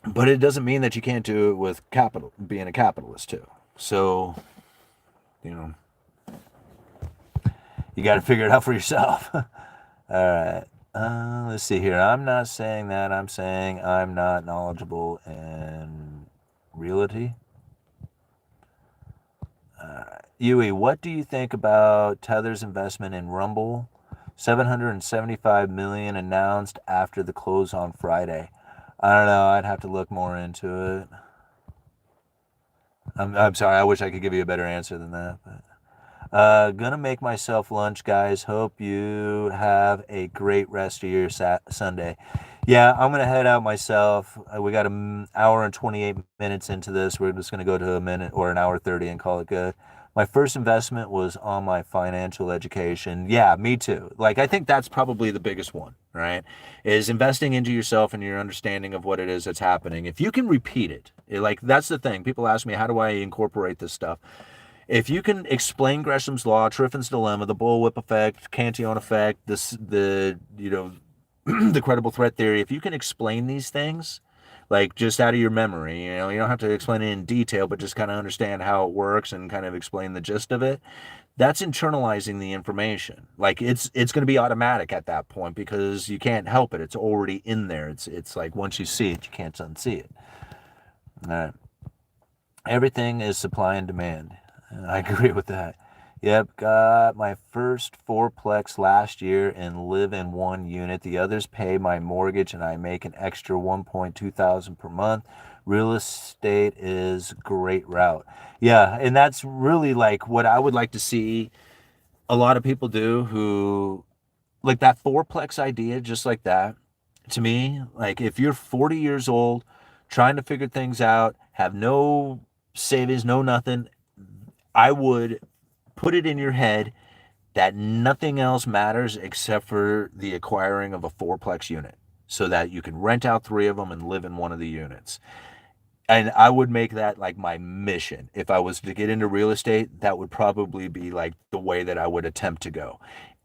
But it doesn't mean that you can't do it with capital, being a capitalist too. So, you got to figure it out for yourself. All right. Let's see here. I'm not saying that. I'm saying I'm not knowledgeable in realty. Yui, what do you think about Tether's investment in Rumble? 775 million announced after the close on Friday. I don't know. I'd have to look more into it. I'm sorry. I wish I could give you a better answer than that. But gonna make myself lunch, guys. Hope you have a great rest of your Sunday. Yeah, I'm gonna head out myself. We got an hour and 28 minutes into this. We're just gonna go to a minute or an hour 30 and call it good. My first investment was on my financial education. Yeah, me too. Like, I think that's probably the biggest one, right? Is investing into yourself and your understanding of what it is that's happening. If you can repeat it, like, that's the thing. People ask me, how do I incorporate this stuff? If you can explain Gresham's law, Triffin's dilemma, the bullwhip effect, Cantillon effect, the credible threat theory, if you can explain these things, like just out of your memory, you don't have to explain it in detail, but just kind of understand how it works and kind of explain the gist of it. That's internalizing the information. Like it's going to be automatic at that point because you can't help it. It's already in there. It's like once you see it, you can't unsee it. All right. Everything is supply and demand. I agree with that. Yep, got my first fourplex last year and live in one unit. The others pay my mortgage and I make an extra 1.2 thousand per month. Real estate is great route. Yeah, and that's really like what I would like to see a lot of people do who like that fourplex idea, just like that, to me, like if you're 40 years old, trying to figure things out, have no savings, no nothing, I would put it in your head that nothing else matters except for the acquiring of a fourplex unit so that you can rent out three of them and live in one of the units. And I would make that like my mission. If I was to get into real estate, that would probably be like the way that I would attempt to go.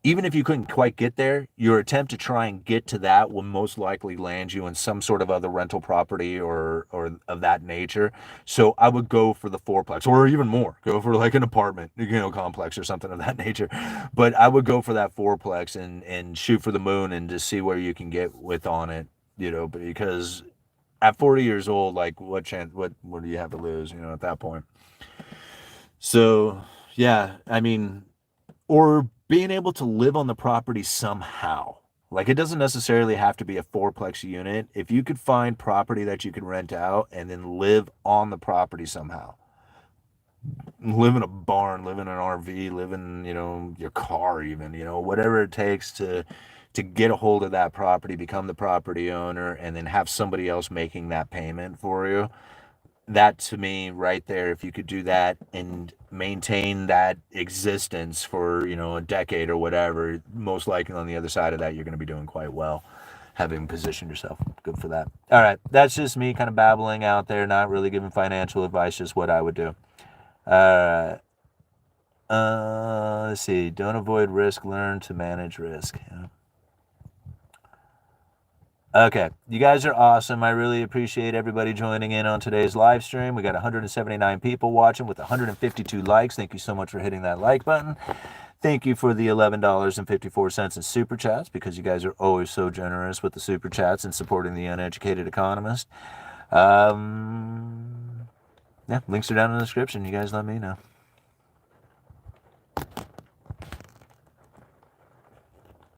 Even if you couldn't quite get there, your attempt to try and get to that will most likely land you in some sort of other rental property or of that nature. So I would go for the fourplex or even more. Go for like an apartment, complex or something of that nature. But I would go for that fourplex and shoot for the moon and just see where you can get with on it, because at 40 years old, like what do you have to lose, at that point? So, yeah, I mean, or being able to live on the property somehow. Like it doesn't necessarily have to be a fourplex unit. If you could find property that you can rent out and then live on the property somehow. Live in a barn, live in an RV, live in, your car even, whatever it takes to get a hold of that property, become the property owner, and then have somebody else making that payment for you. That to me right there, if you could do that and maintain that existence for, a decade or whatever, most likely on the other side of that, you're going to be doing quite well, having positioned yourself. Good for that. All right. That's just me kind of babbling out there, not really giving financial advice, just what I would do. Uh, let's see. Don't avoid risk, learn to manage risk. Yeah. Okay, you guys are awesome. I really appreciate everybody joining in on today's live stream. We got 179 people watching with 152 likes. Thank you so much for hitting that like button. Thank you for the $11.54 in super chats, because you guys are always so generous with the super chats and supporting the Uneducated Economist. Yeah, links are down in the description. You guys let me know.